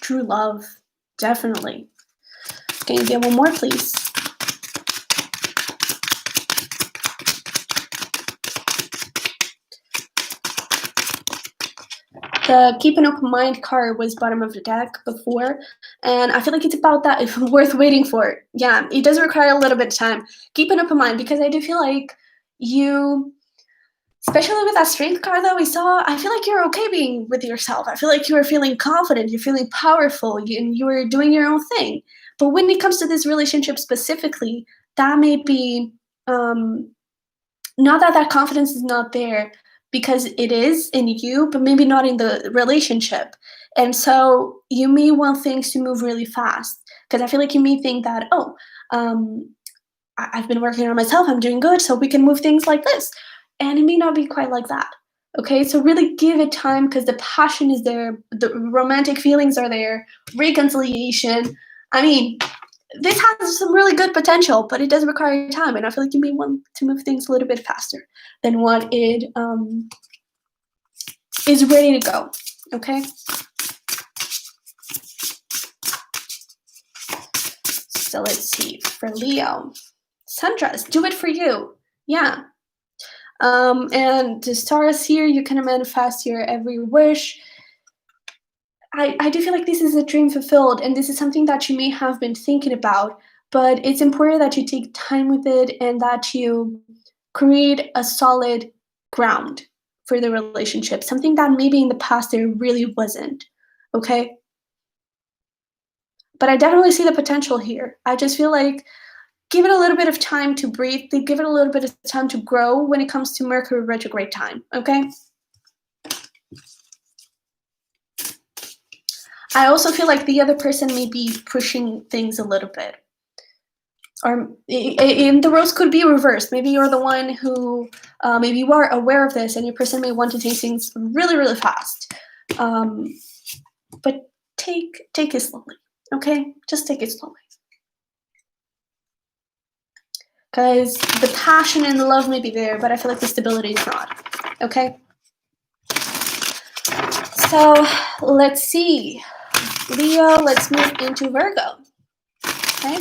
True love, definitely. Can you get one more, please? The Keep an Open Mind card was bottom of the deck before, and I feel like it's about that, if worth waiting for. Yeah, it does require a little bit of time. Keep an open mind, because I do feel like you, especially with that strength card that we saw, I feel like you're okay being with yourself. I feel like you are feeling confident, you're feeling powerful, and you are doing your own thing. But when it comes to this relationship specifically, that may be, not that that confidence is not there, because it is in you, but maybe not in the relationship. And so you may want things to move really fast, because I feel like you may think that, oh, I've been working on myself, I'm doing good, so we can move things like this. And it may not be quite like that. Okay, so really give it time, because the passion is there, the romantic feelings are there, reconciliation. I mean, this has some really good potential, but it does require time, and I feel like you may want to move things a little bit faster than what it is ready to go. Okay. So let's see, for Leo, Sundress, do it for you. Yeah. And the stars here, you can manifest your every wish. I do feel like this is a dream fulfilled, and this is something that you may have been thinking about, but it's important that you take time with it and that you create a solid ground for the relationship, something that maybe in the past there really wasn't, okay? But I definitely see the potential here. I just feel like give it a little bit of time to breathe, give it a little bit of time to grow when it comes to Mercury retrograde time, okay? I also feel like the other person may be pushing things a little bit. Or and the roles could be reversed. Maybe you're the one who, maybe you are aware of this and your person may want to take things really, really fast. But take it slowly, okay? Just take it slowly. Because the passion and the love may be there, but I feel like the stability is not, okay? So let's see. Leo, let's move into Virgo, okay?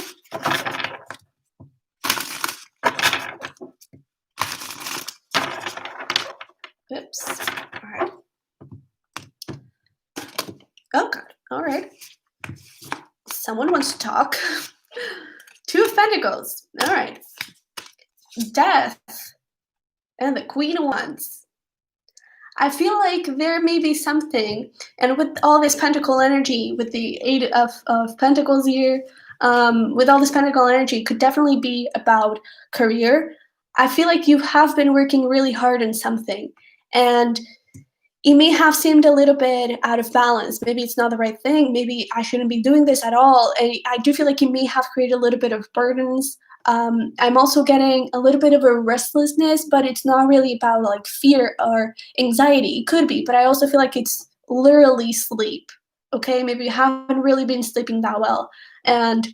Oops, all right. Oh, God, all right. Someone wants to talk. Two of Pentacles, all right. Death and the Queen of Wands. I feel like there may be something, and with all this Pentacle energy, with the Eight of Pentacles here, with all this Pentacle energy, could definitely be about career. I feel like you have been working really hard on something, and it may have seemed a little bit out of balance. Maybe it's not the right thing. Maybe I shouldn't be doing this at all. And I do feel like you may have created a little bit of burdens. I'm also getting a little bit of a restlessness, but it's not really about like fear or anxiety. It could be, but I also feel like it's literally sleep. Okay, maybe you haven't really been sleeping that well, and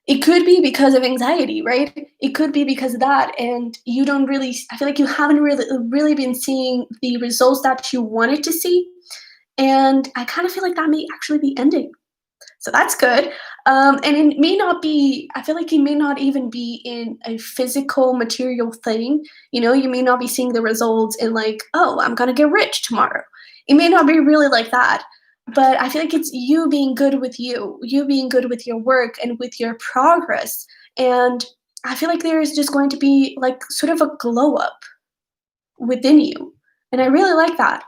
it could be because of anxiety, right? It could be because of that, and you don't really. I feel like you haven't really been seeing the results that you wanted to see, and I kind of feel like that may actually be ending. So that's good. And it may not be, I feel like it may not even be in a physical material thing. You know, you may not be seeing the results in like, oh, I'm going to get rich tomorrow. It may not be really like that. But I feel like it's you being good with you being good with your work and with your progress. And I feel like there is just going to be like sort of a glow up within you. And I really like that.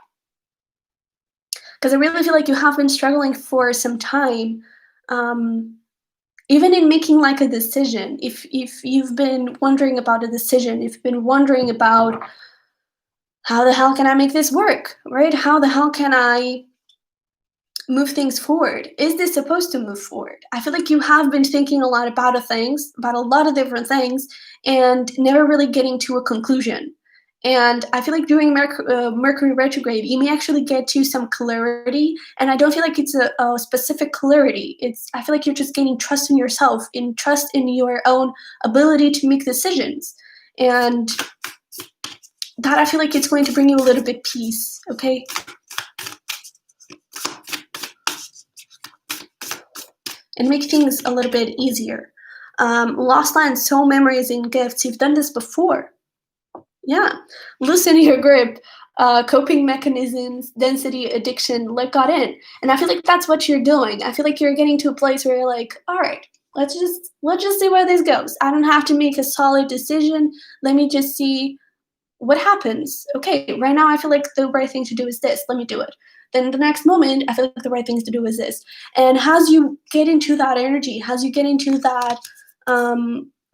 Because I really feel like you have been struggling for some time, even in making like a decision. If you've been wondering about a decision, if you've been wondering about how the hell can I make this work, right? How the hell can I move things forward? Is this supposed to move forward? I feel like you have been thinking a lot about about a lot of different things, and never really getting to a conclusion. And I feel like during Mercury retrograde, you may actually get to some clarity. And I don't feel like it's a specific clarity. I feel like you're just gaining trust in yourself, in trust in your own ability to make decisions. And that I feel like it's going to bring you a little bit peace, okay? And make things a little bit easier. Lost land, soul memories, and gifts. You've done this before. Yeah. Loosen your grip. Coping mechanisms, density, addiction, let got in. And I feel like that's what you're doing. I feel like you're getting to a place where you're like, all right, let's just see where this goes. I don't have to make a solid decision. Let me just see what happens. Okay, right now I feel like the right thing to do is this. Let me do it. Then the next moment, I feel like the right thing to do is this. And as you get into that energy, as you get into that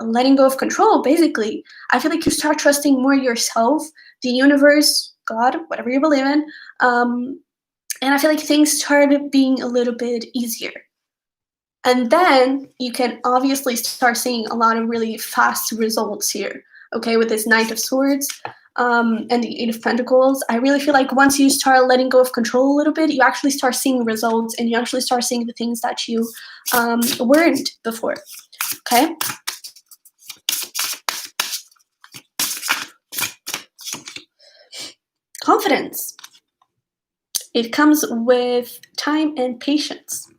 letting go of control, basically, I feel like you start trusting more yourself, the universe, God, whatever you believe in. And I feel like things started being a little bit easier. And then you can obviously start seeing a lot of really fast results here, okay, with this Knight of Swords and the Eight of Pentacles. I really feel like once you start letting go of control a little bit, you actually start seeing results and you actually start seeing the things that you weren't before, okay? Confidence. It comes with time and patience.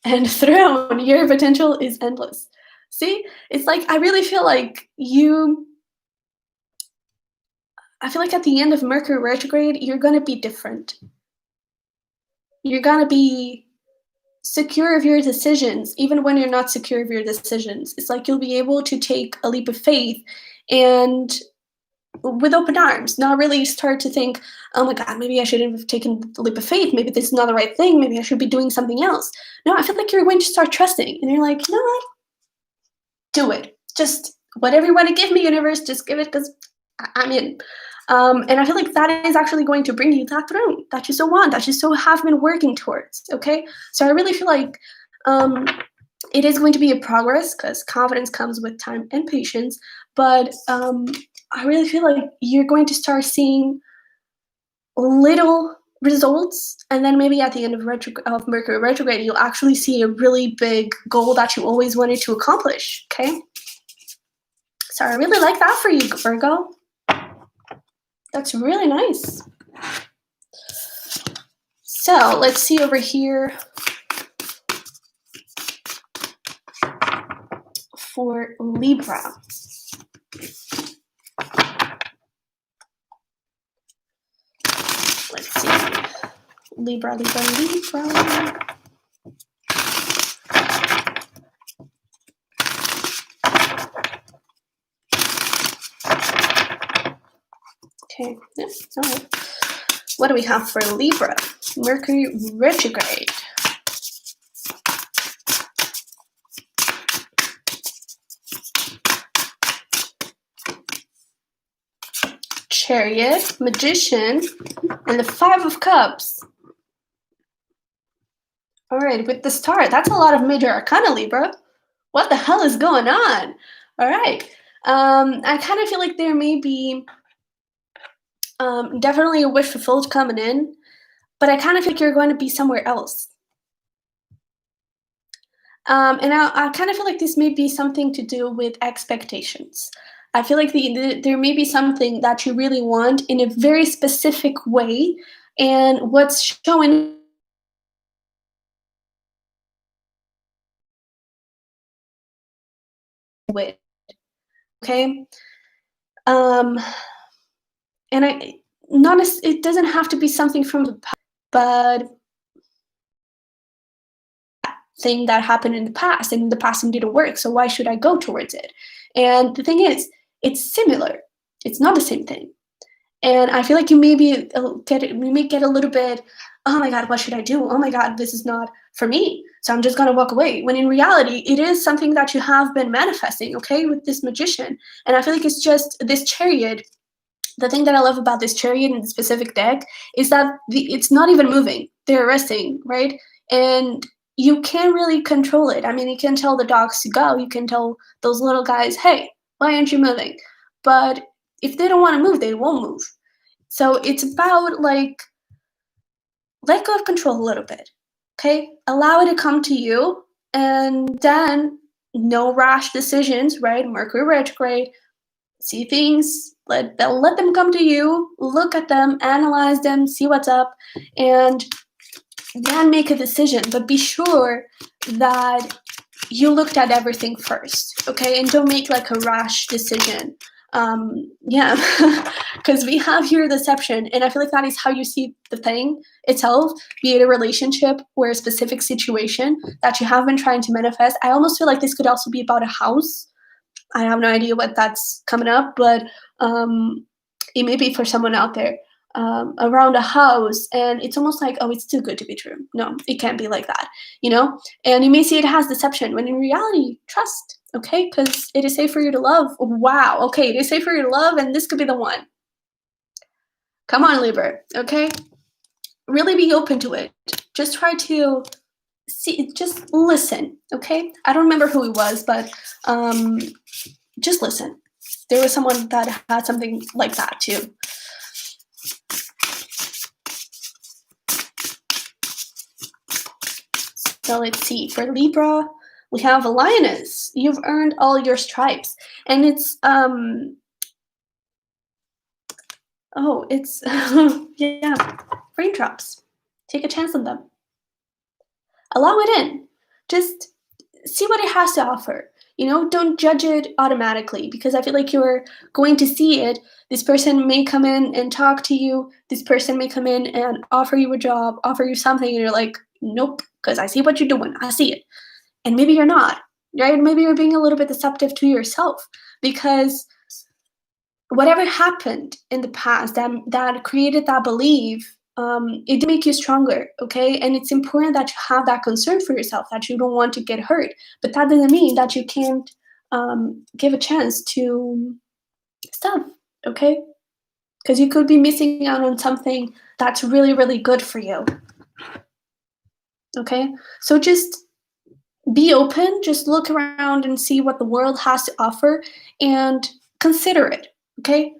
And Throne, your potential is endless. See, it's like I really feel like I feel like at the end of Mercury retrograde, you're going to be different. You're going to be secure of your decisions, even when you're not secure of your decisions. It's like you'll be able to take a leap of faith and with open arms, not really start to think, oh my God, maybe I shouldn't have taken the leap of faith. Maybe this is not the right thing. Maybe I should be doing something else. No, I feel like you're going to start trusting. And you're like, you know what? Do it. Just whatever you want to give me, universe, just give it because I'm in. And I feel like that is actually going to bring you that throne that you so want, that you so have been working towards, okay? So I really feel like it is going to be a progress because confidence comes with time and patience, but I really feel like you're going to start seeing little results, and then maybe at the end of Mercury retrograde, you'll actually see a really big goal that you always wanted to accomplish, okay? So I really like that for you, Virgo. That's really nice. So let's see over here for Libra. Let's see. Libra. Okay, yes, all right. What do we have for Libra? Mercury retrograde. Chariot, Magician, and the Five of Cups. All right, with the Star, that's a lot of major arcana, Libra. What the hell is going on? All right. I kind of feel like there may be definitely a wish fulfilled coming in, but I kind of feel like you're going to be somewhere else. And I kind of feel like this may be something to do with expectations. I feel like there may be something that you really want in a very specific way, and what's showing with, okay? And it doesn't have to be something from the past, but thing that happened in the past, and the past thing didn't work, so why should I go towards it? And the thing is, it's similar. It's not the same thing. And I feel like you may get a little bit, oh my God, what should I do? Oh my God, this is not for me. So I'm just going to walk away. When in reality, it is something that you have been manifesting, okay, with this Magician. And I feel like it's just this Chariot. The thing that I love about this Chariot in the specific deck is that it's not even moving. They're resting, right? And you can't really control it. I mean, you can tell the dogs to go. You can tell those little guys, hey, why aren't you moving? But if they don't want to move, they won't move. So it's about like, let go of control a little bit, okay? Allow it to come to you, and then no rash decisions, right? Mercury retrograde, see things Let them come to you, look at them, analyze them, see what's up, and then make a decision. But be sure that you looked at everything first, okay? And don't make like a rash decision. Yeah, because we have here deception, and I feel like that is how you see the thing itself, be it a relationship or a specific situation that you have been trying to manifest. I almost feel like this could also be about a house. I have no idea what that's coming up, but it may be for someone out there, around a house, and it's almost like, oh, it's too good to be true. No, it can't be like that, you know? And you may see it has deception, when in reality, trust, okay? Because it is safe for you to love. Wow, okay, it is safe for you to love, and this could be the one. Come on, Libra, okay? Really be open to it. Just try to see, just listen, okay? I don't remember who it was, but just listen. There was someone that had something like that too. So let's see. For Libra, we have a lioness. You've earned all your stripes, and it's yeah, raindrops. Take a chance on them. Allow it in. Just see what it has to offer. You know, don't judge it automatically, because I feel like you're going to see it. This person may come in and talk to you. This person may come in and offer you a job, offer you something, and you're like, nope, because I see what you're doing. I see it. And maybe you're not, right? Maybe you're being a little bit deceptive to yourself, because whatever happened in the past that created that belief, it did make you stronger, okay? And it's important that you have that concern for yourself, that you don't want to get hurt. But that doesn't mean that you can't give a chance to stuff, okay? Because you could be missing out on something that's really, really good for you, okay? So just be open, just look around and see what the world has to offer and consider it, okay?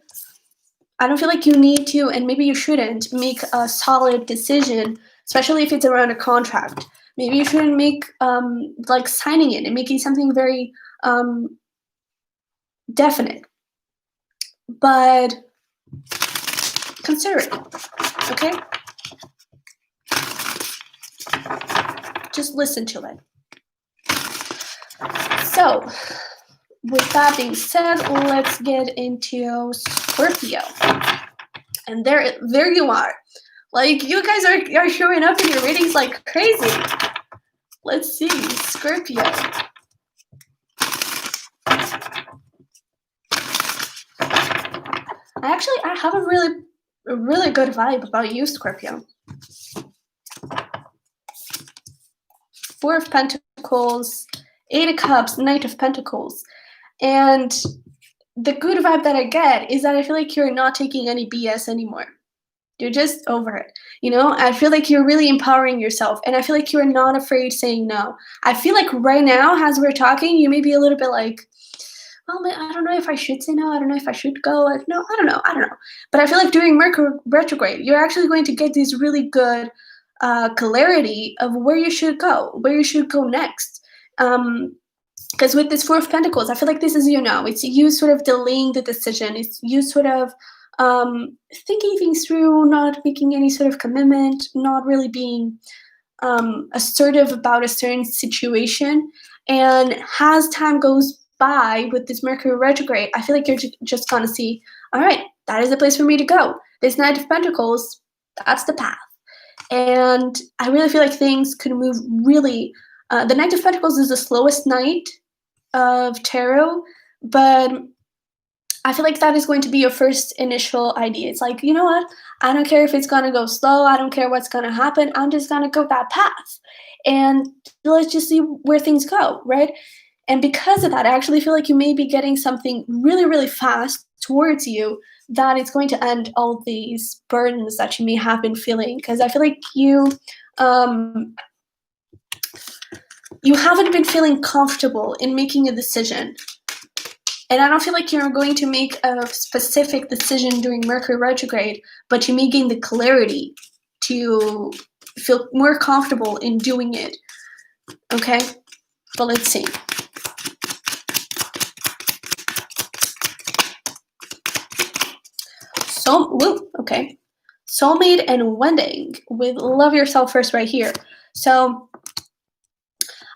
I don't feel like you need to, and maybe you shouldn't, make a solid decision, especially if it's around a contract. Maybe you shouldn't make like signing it and making something very definite. But consider it, okay? Just listen to it. So, with that being said, let's get into Scorpio. And there you are. Like, you guys are showing up in your readings like crazy. Let's see, Scorpio. I have a really good vibe about you, Scorpio. Four of Pentacles, Eight of Cups, Knight of Pentacles. And the good vibe that I get is that I feel like you're not taking any BS anymore. You're just over it. You know, I feel like you're really empowering yourself, and I feel like you're not afraid saying no. I feel like right now, as we're talking, you may be a little bit like, well, I don't know if I should say no. I don't know if I should go. No, I don't know. But I feel like during Mercury Retrograde, you're actually going to get this really good clarity of where you should go next. Because with this Four of Pentacles, I feel like this is it's you sort of delaying the decision. It's you sort of thinking things through, not making any sort of commitment, not really being assertive about a certain situation. And as time goes by with this Mercury retrograde, I feel like you're just going to see, all right, that is the place for me to go. This Knight of Pentacles, that's the path. And I really feel like things could move really. The Knight of Pentacles is the slowest knight of tarot, but I feel like that is going to be your first initial idea. It's like, you know what? I don't care if it's going to go slow. I don't care what's going to happen. I'm just going to go that path. And let's just see where things go, right? And because of that, I actually feel like you may be getting something really, really fast towards you that it's going to end all these burdens that you may have been feeling. Because I feel like you haven't been feeling comfortable in making a decision. And I don't feel like you're going to make a specific decision during Mercury retrograde, but you may gain the clarity to feel more comfortable in doing it. Okay? But let's see. Okay. Soulmate and wedding with love yourself first right here. So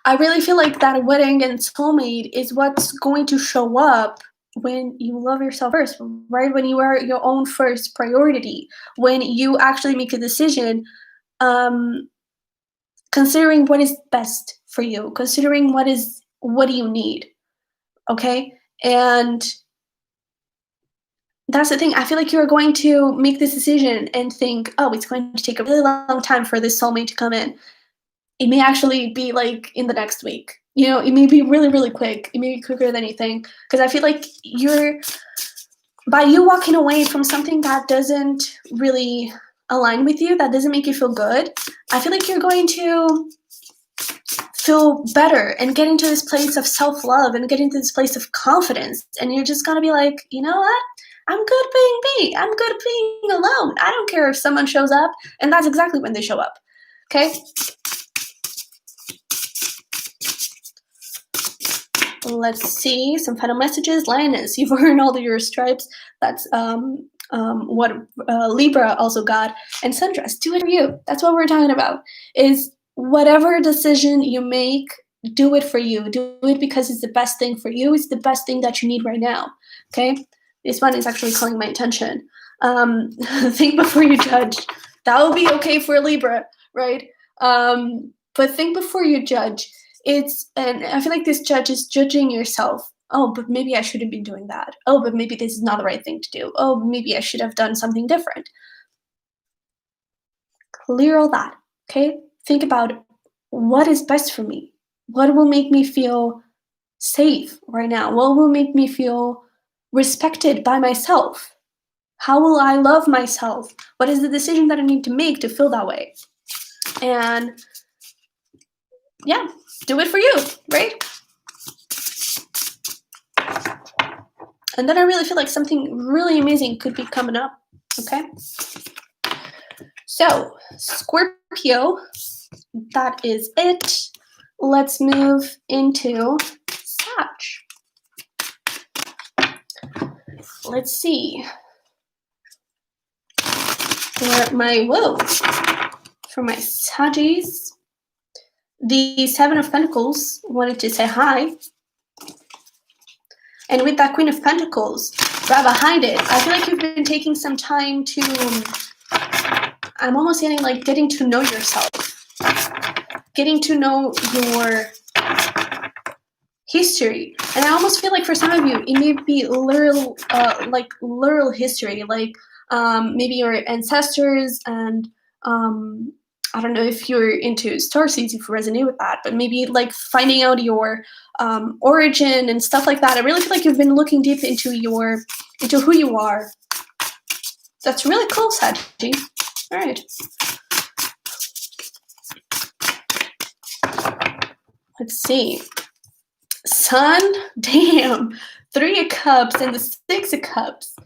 I really feel like that wedding and soulmate is what's going to show up when you love yourself first, right? When you are your own first priority, when you actually make a decision, um, considering what is best for you, considering what do you need, okay? And that's the thing. I feel like you're going to make this decision and think, oh, it's going to take a really long time for this soulmate to come in. It may actually be like in the next week. You know, it may be really, really quick. It may be quicker than you think. Because I feel like by you walking away from something that doesn't really align with you, that doesn't make you feel good, I feel like you're going to feel better and get into this place of self-love and get into this place of confidence. And you're just going to be like, you know what? I'm good being me. I'm good being alone. I don't care if someone shows up. And that's exactly when they show up. Okay? Let's see some final messages. Lioness, you've earned all your stripes. That's what Libra also got. And Sundress, do it for you. That's what we're talking about. Is whatever decision you make, do it for you. Do it because it's the best thing for you. It's the best thing that you need right now. Okay? This one is actually calling my attention. Think before you judge. That will be okay for Libra, right? But think before you judge. And I feel like this judge is judging yourself. Oh, but maybe I shouldn't be doing that. Oh, but maybe this is not the right thing to do. Oh, maybe I should have done something different. Clear all that, okay? Think about what is best for me. What will make me feel safe right now? What will make me feel respected by myself? How will I love myself? What is the decision that I need to make to feel that way? And yeah, do it for you, right? And then I really feel like something really amazing could be coming up, okay? So, Scorpio, that is it. Let's move into Sag. Let's see. For my Saggies, the Seven of Pentacles wanted to say hi. And with that Queen of Pentacles right behind it, I feel like you've been taking some time to, I'm almost getting like getting to know yourself. Getting to know your history. And I almost feel like for some of you, it may be literal history, like maybe your ancestors and I don't know if you're into star seeds, if you resonate with that, but maybe like finding out your origin and stuff like that. I really feel like you've been looking deep into who you are. That's really cool, Saggy. All right. Let's see. Sun, damn. 3 of Cups and the 6 of Cups.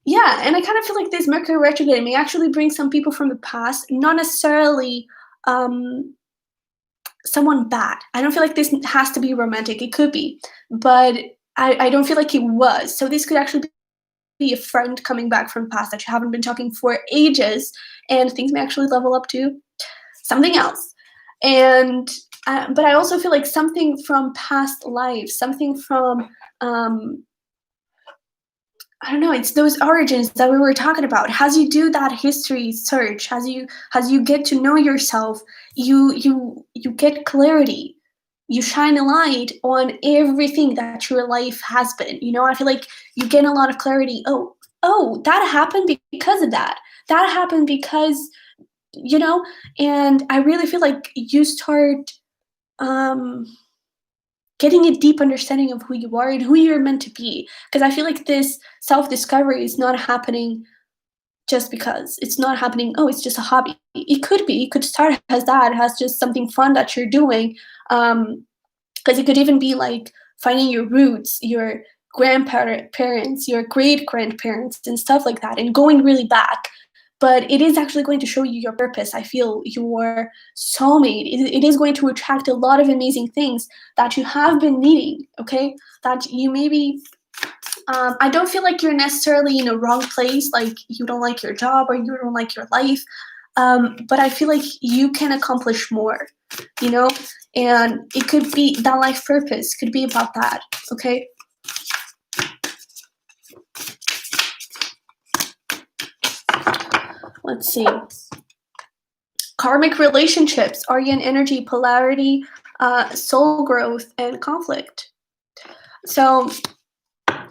Yeah, and I kind of feel like this Mercury retrograde may actually bring some people from the past, not necessarily someone bad. I don't feel like this has to be romantic. It could be, but I don't feel like it was. So this could actually be a friend coming back from the past that you haven't been talking for ages, and things may actually level up to something else. And but I also feel like something from past lives, something from I don't know, it's those origins that we were talking about. As you do that history search, as you get to know yourself, you get clarity. You shine a light on everything that your life has been. You know, I feel like you get a lot of clarity. Oh, that happened because of that. That happened because, you know, and I really feel like you start getting a deep understanding of who you are and who you're meant to be. Because I feel like this self-discovery is not happening just because. It's not happening, oh, it's just a hobby. It could be. It could start as that, as just something fun that you're doing. Because it could even be like finding your roots, your grandparents, your great-grandparents, and stuff like that, and going really back. But it is actually going to show you your purpose. I feel your soulmate. It is going to attract a lot of amazing things that you have been needing, okay? That you maybe I don't feel like you're necessarily in a wrong place, like you don't like your job or you don't like your life. But I feel like you can accomplish more, you know? And it could be that life purpose, could be about that, okay? Let's see. Karmic relationships, Aryan energy, polarity, soul growth, and conflict. So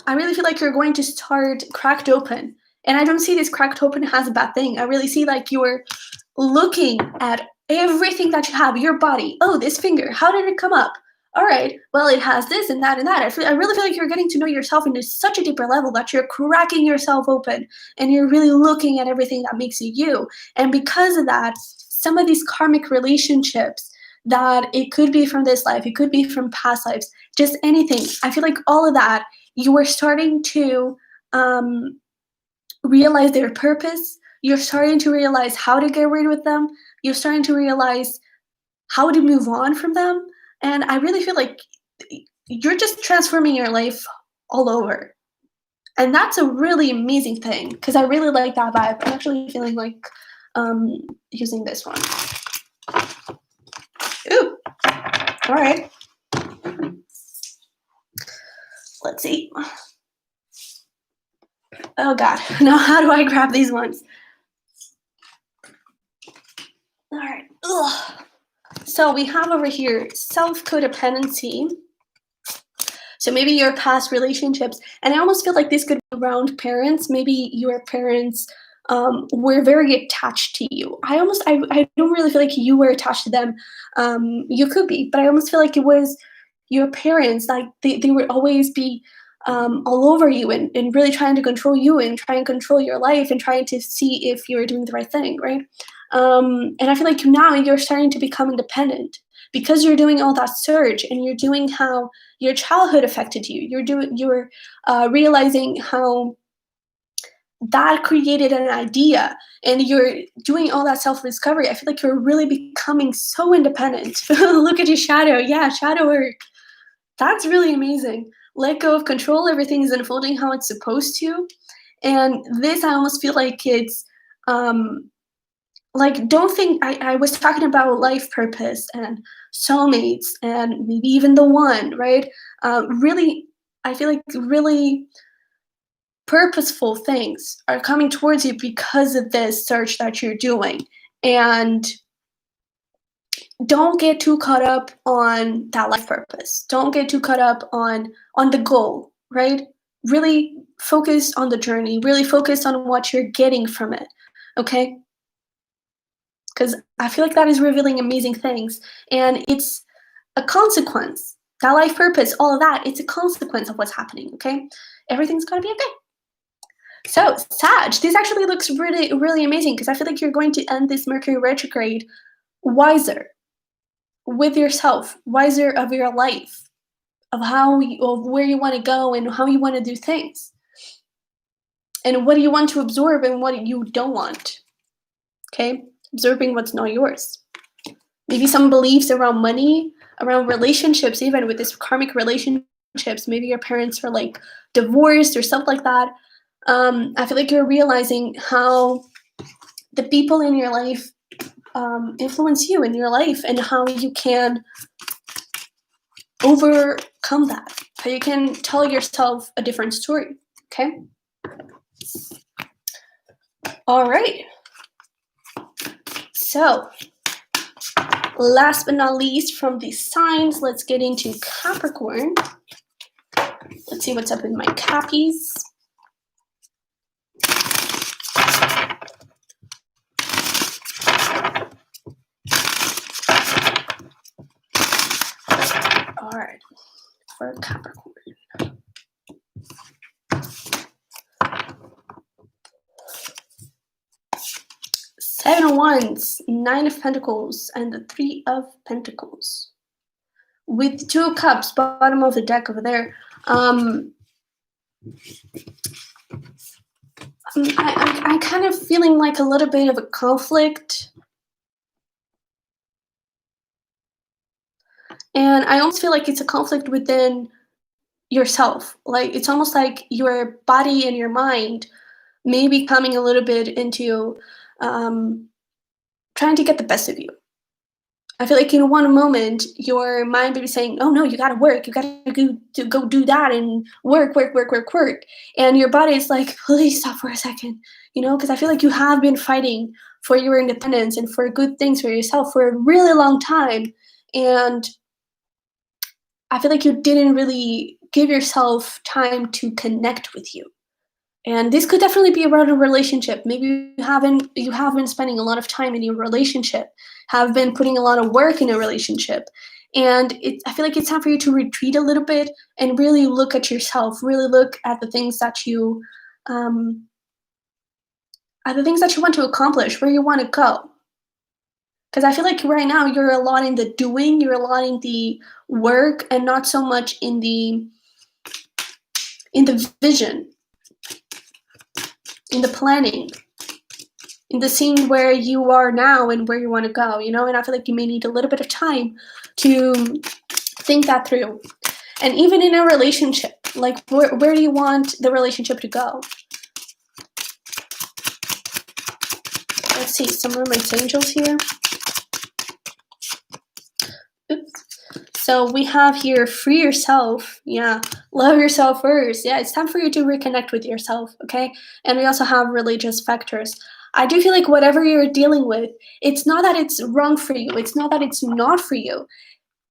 I really feel like you're going to start cracked open. And I don't see this cracked open as a bad thing. I really see like you're looking at everything that you have, your body. Oh, this finger, how did it come up? All right, well, it has this and that and that. I really feel like you're getting to know yourself into such a deeper level that you're cracking yourself open and you're really looking at everything that makes you you. And because of that, some of these karmic relationships, that it could be from this life, it could be from past lives, just anything. I feel like all of that, you are starting to realize their purpose. You're starting to realize how to get rid of them. You're starting to realize how to move on from them. And I really feel like you're just transforming your life all over. And that's a really amazing thing because I really like that vibe. I'm actually feeling like using this one. Ooh, all right. Let's see. Oh God, now how do I grab these ones? All right. Ugh. So we have over here self-codependency. So maybe your past relationships, and I almost feel like this could be around parents. Maybe your parents were very attached to you. I don't really feel like you were attached to them. You could be, but I almost feel like it was your parents. Like they would always be all over you and really trying to control you and try and control your life and trying to see if you were doing the right thing, right? And I feel like now you're starting to become independent because you're doing all that search and you're doing how your childhood affected you. You're realizing how that created an idea and you're doing all that self-discovery. I feel like you're really becoming so independent. Look at your shadow. Yeah, shadow work. That's really amazing. Let go of control. Everything is unfolding how it's supposed to. And this, I almost feel like it's like, don't think, I was talking about life purpose and soulmates and maybe even the one, right? Really, I feel like really purposeful things are coming towards you because of this search that you're doing. And don't get too caught up on that life purpose. Don't get too caught up on the goal, right? Really focus on the journey. Really focus on what you're getting from it, okay? Because I feel like that is revealing amazing things. And it's a consequence. That life purpose, all of that, it's a consequence of what's happening, okay? Everything's going to be okay. So, Sag, this actually looks really, really amazing because I feel like you're going to end this Mercury retrograde wiser with yourself, wiser of your life, of where you want to go and how you want to do things. And what do you want to absorb and what you don't want. Okay? Absorbing what's not yours. Maybe some beliefs around money, around relationships, even with this karmic relationships. Maybe your parents are like divorced or stuff like that. I feel like you're realizing how the people in your life influence you in your life and how you can overcome that. How you can tell yourself a different story. Okay? All right. So, last but not least from these signs, let's get into Capricorn. Let's see what's up with my Cappies. All right, for Capricorn. Seven of Wands, Nine of Pentacles, and the Three of Pentacles. With Two of Cups, bottom of the deck over there. I'm kind of feeling like a little bit of a conflict. And I almost feel like it's a conflict within yourself. Like, it's almost like your body and your mind may be coming a little bit into trying to get the best of you. I feel like in one moment your mind may be saying, "Oh no, you gotta work, you gotta go do that and work, work, work, work, work," and your body is like, "Please stop for a second," because I feel like you have been fighting for your independence and for good things for yourself for a really long time, and I feel like you didn't really give yourself time to connect with you. And this could definitely be around a relationship. Maybe you have been spending a lot of time in your relationship, have been putting a lot of work in a relationship. And I feel like it's time for you to retreat a little bit and really look at yourself, really look at the things that you want to accomplish, where you want to go. Because I feel like right now you're a lot in the doing, you're a lot in the work, and not so much in the vision, in the planning, in the seeing where you are now and where you want to go, and I feel like you may need a little bit of time to think that through. And even in a relationship, like where do you want the relationship to go? Let's see, some mermaids angels here. Oops. So we have here, free yourself. Yeah. Love yourself first. Yeah, it's time for you to reconnect with yourself, okay? And we also have religious factors. I do feel like whatever you're dealing with, it's not that it's wrong for you. It's not that it's not for you.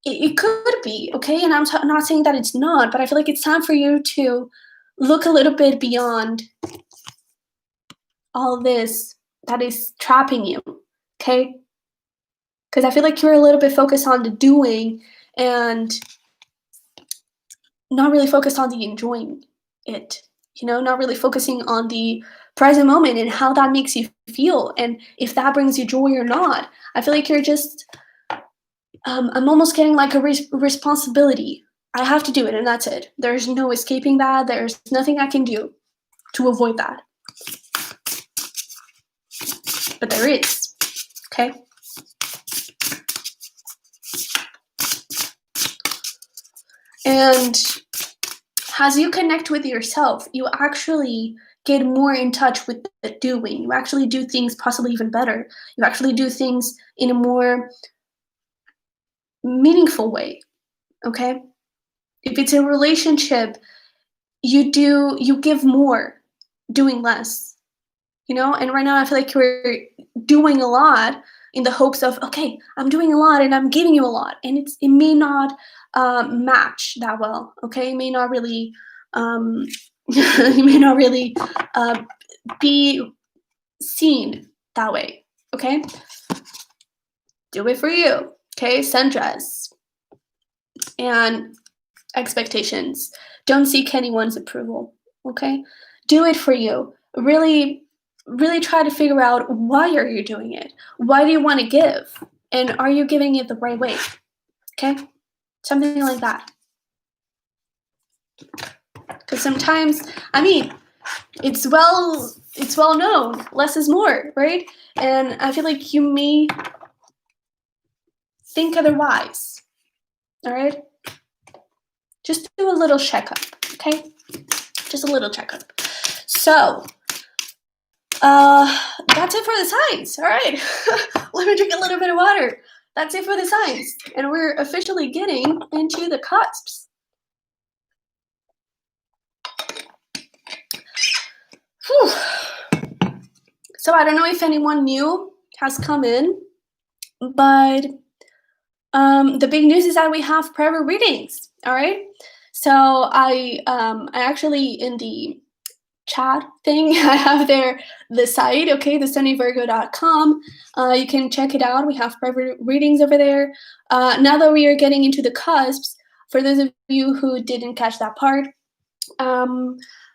It could be, okay? And I'm not saying that it's not, but I feel like it's time for you to look a little bit beyond all this that is trapping you, okay? Because I feel like you're a little bit focused on the doing and not really focused on the enjoying it, not really focusing on the present moment and how that makes you feel and if that brings you joy or not. I feel like you're just, I'm almost getting like a responsibility. I have to do it and that's it. There's no escaping that. There's nothing I can do to avoid that. But there is, okay? And as you connect with yourself, you actually get more in touch with the doing. You actually do things possibly even better. You actually do things in a more meaningful way, okay? If it's a relationship, you give more, doing less, And right now I feel like you're doing a lot in the hopes of, okay, I'm doing a lot and I'm giving you a lot. And it may not match that well, okay? It may not really, you may not really be seen that way, okay? Do it for you, okay? Sundress. And expectations. Don't seek anyone's approval, okay? Do it for you. Really, really try to figure out, why are you doing it? Why do you want to give? And are you giving it the right way? Okay? Something like that. Because sometimes, it's well known, less is more, right? And I feel like you may think otherwise. All right? Just do a little checkup, okay? Just a little checkup. So, that's it for the signs. All right. Let me drink a little bit of water. That's it for the signs. And we're officially getting into the CUSPS. Whew. So I don't know if anyone new has come in, but the big news is that we have private readings. All right. So I actually, in the chat thing, I have there the site, okay, the sunnyvirgo.com. You can check it out. We have private readings over there. Now that we are getting into the CUSPS, for those of you who didn't catch that part,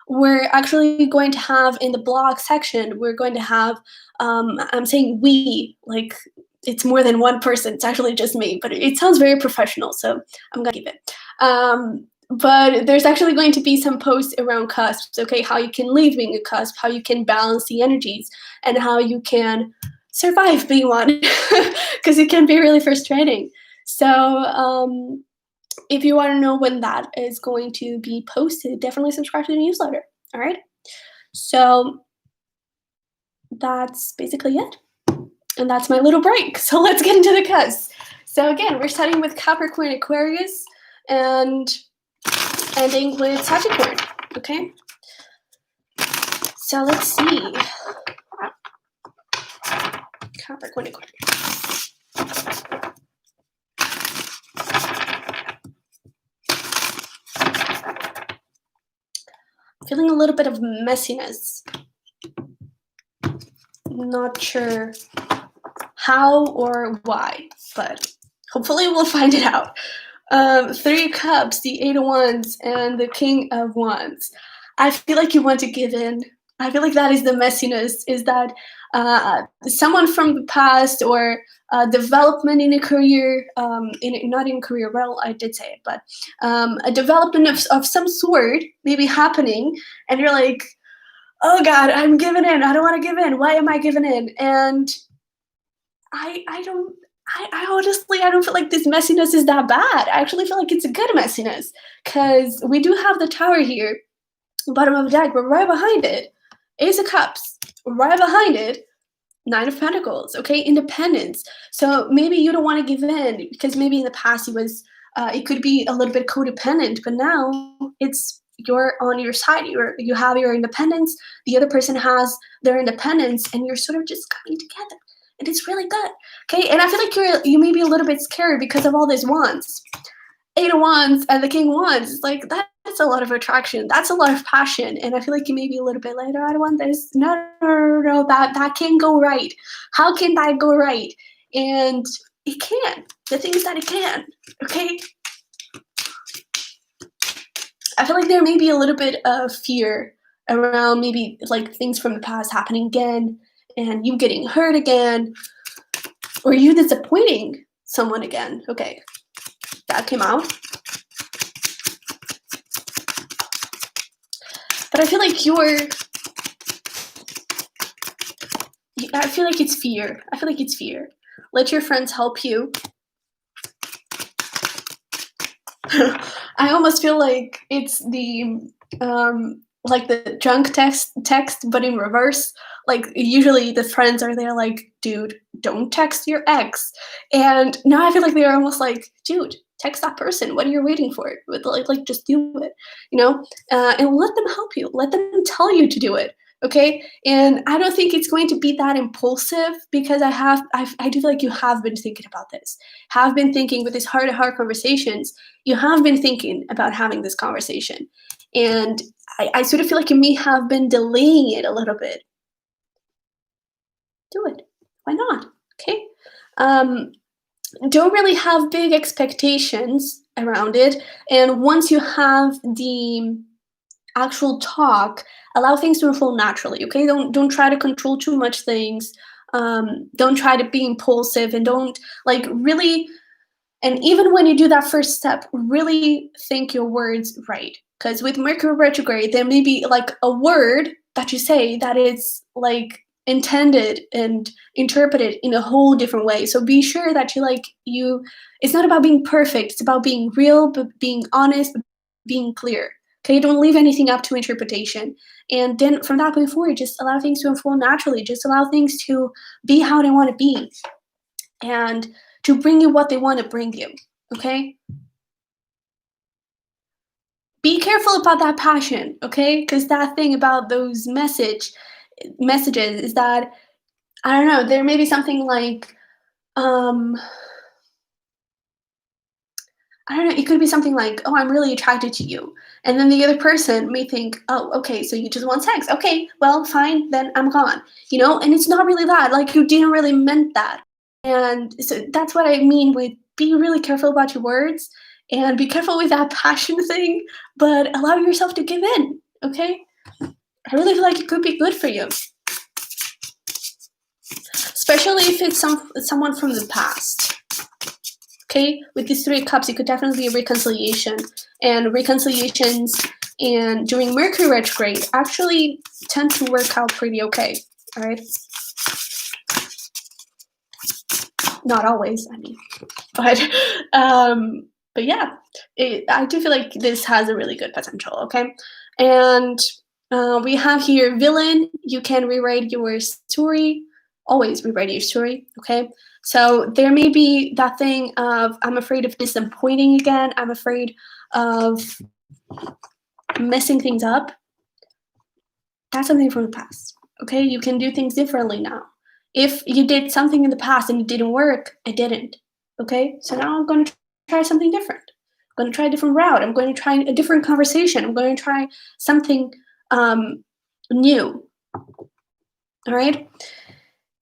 we're actually going to have, in the blog section, we're going to have, I'm saying we, like it's more than one person. It's actually just me, but it sounds very professional, so I'm gonna keep it. But there's actually going to be some posts around CUSPs, okay, how you can leave being a CUSP, how you can balance the energies, and how you can survive being one, because it can be really frustrating. So if you want to know when that is going to be posted, definitely subscribe to the newsletter. All right. So that's basically it. And that's my little break. So let's get into the cusp. So again, we're starting with Capricorn-Aquarius and ending with Sagittarius. Okay. So let's see. Capricorn-Aquarius. Feeling a little bit of messiness. Not sure how or why, but hopefully we'll find it out. 3 Cups, the 8 of Wands, and the King of Wands. I feel like you want to give in. I feel like that is the messiness, is that someone from the past or development in a career, not in career, well, I did say it, but a development of some sort may be happening, and you're like, oh God, I'm giving in. I don't want to give in. Why am I giving in? And I honestly, I don't feel like this messiness is that bad. I actually feel like it's a good messiness, because we do have the Tower here, bottom of the deck, but right behind it, Ace of Cups, right behind it, 9 of Pentacles, okay? Independence. So maybe you don't want to give in, because maybe in the past it could be a little bit codependent, but now you're on your side. You have your independence, the other person has their independence, and you're sort of just coming together. And it's really good, okay? And I feel like you may be a little bit scared because of all these wands. 8 of Wands and the King of Wands. It's like, that's a lot of attraction. That's a lot of passion. And I feel like you may be a little bit like, I don't want this. No, that can't go right. How can that go right? And it can. The thing is that it can, okay? I feel like there may be a little bit of fear around maybe like things from the past happening again, and you getting hurt again, or you disappointing someone again. Okay, that came out. But I feel like I feel like it's fear. I feel like it's fear. Let your friends help you. I almost feel like it's the drunk text, but in reverse. Like, usually the friends are there like, dude, don't text your ex. And now I feel like they're almost like, dude, text that person. What are you waiting for? Like just do it, and let them help you. Let them tell you to do it. Okay. And I don't think it's going to be that impulsive, because I do feel like you have been thinking about this, have been thinking with these heart-to-heart conversations. You have been thinking about having this conversation. And I sort of feel like you may have been delaying it a little bit. Do it. Why not? Okay. Don't really have big expectations around it. And once you have the actual talk, allow things to unfold naturally. Okay. Don't try to control too much things. Don't try to be impulsive, and don't really. And even when you do that first step, really think your words right. Because with Mercury retrograde, there may be like a word that you say that is like intended and interpreted in a whole different way. So be sure that it's not about being perfect. It's about being real, but being honest, but being clear. Okay, don't leave anything up to interpretation. And then from that point forward, just allow things to unfold naturally. Just allow things to be how they want to be, and to bring you what they want to bring you. Okay? Be careful about that passion, okay? Because that thing about those messages is that, I don't know, there may be something like, I don't know, it could be something like, oh, I'm really attracted to you. And then the other person may think, oh, okay, so you just want sex. Okay, well, fine, then I'm gone. And it's not really that. Like, you didn't really meant that. And so that's what I mean with be really careful about your words, and be careful with that passion thing, but allow yourself to give in, okay? I really feel like it could be good for you. Especially if it's someone from the past. Okay? With these 3 cups, it could definitely be a reconciliation. And reconciliations and during Mercury retrograde actually tend to work out pretty okay. Alright? Not always, I mean. But But yeah, I do feel like this has a really good potential, okay? And we have here villain. You can rewrite your story. Always rewrite your story, okay? So there may be that thing of I'm afraid of disappointing again. I'm afraid of messing things up. That's something from the past, okay? You can do things differently now. If you did something in the past and it didn't work, it didn't, okay? So now I'm going to try something different. I'm going to try a different route. I'm going to try a different conversation. I'm going to try something new, all right?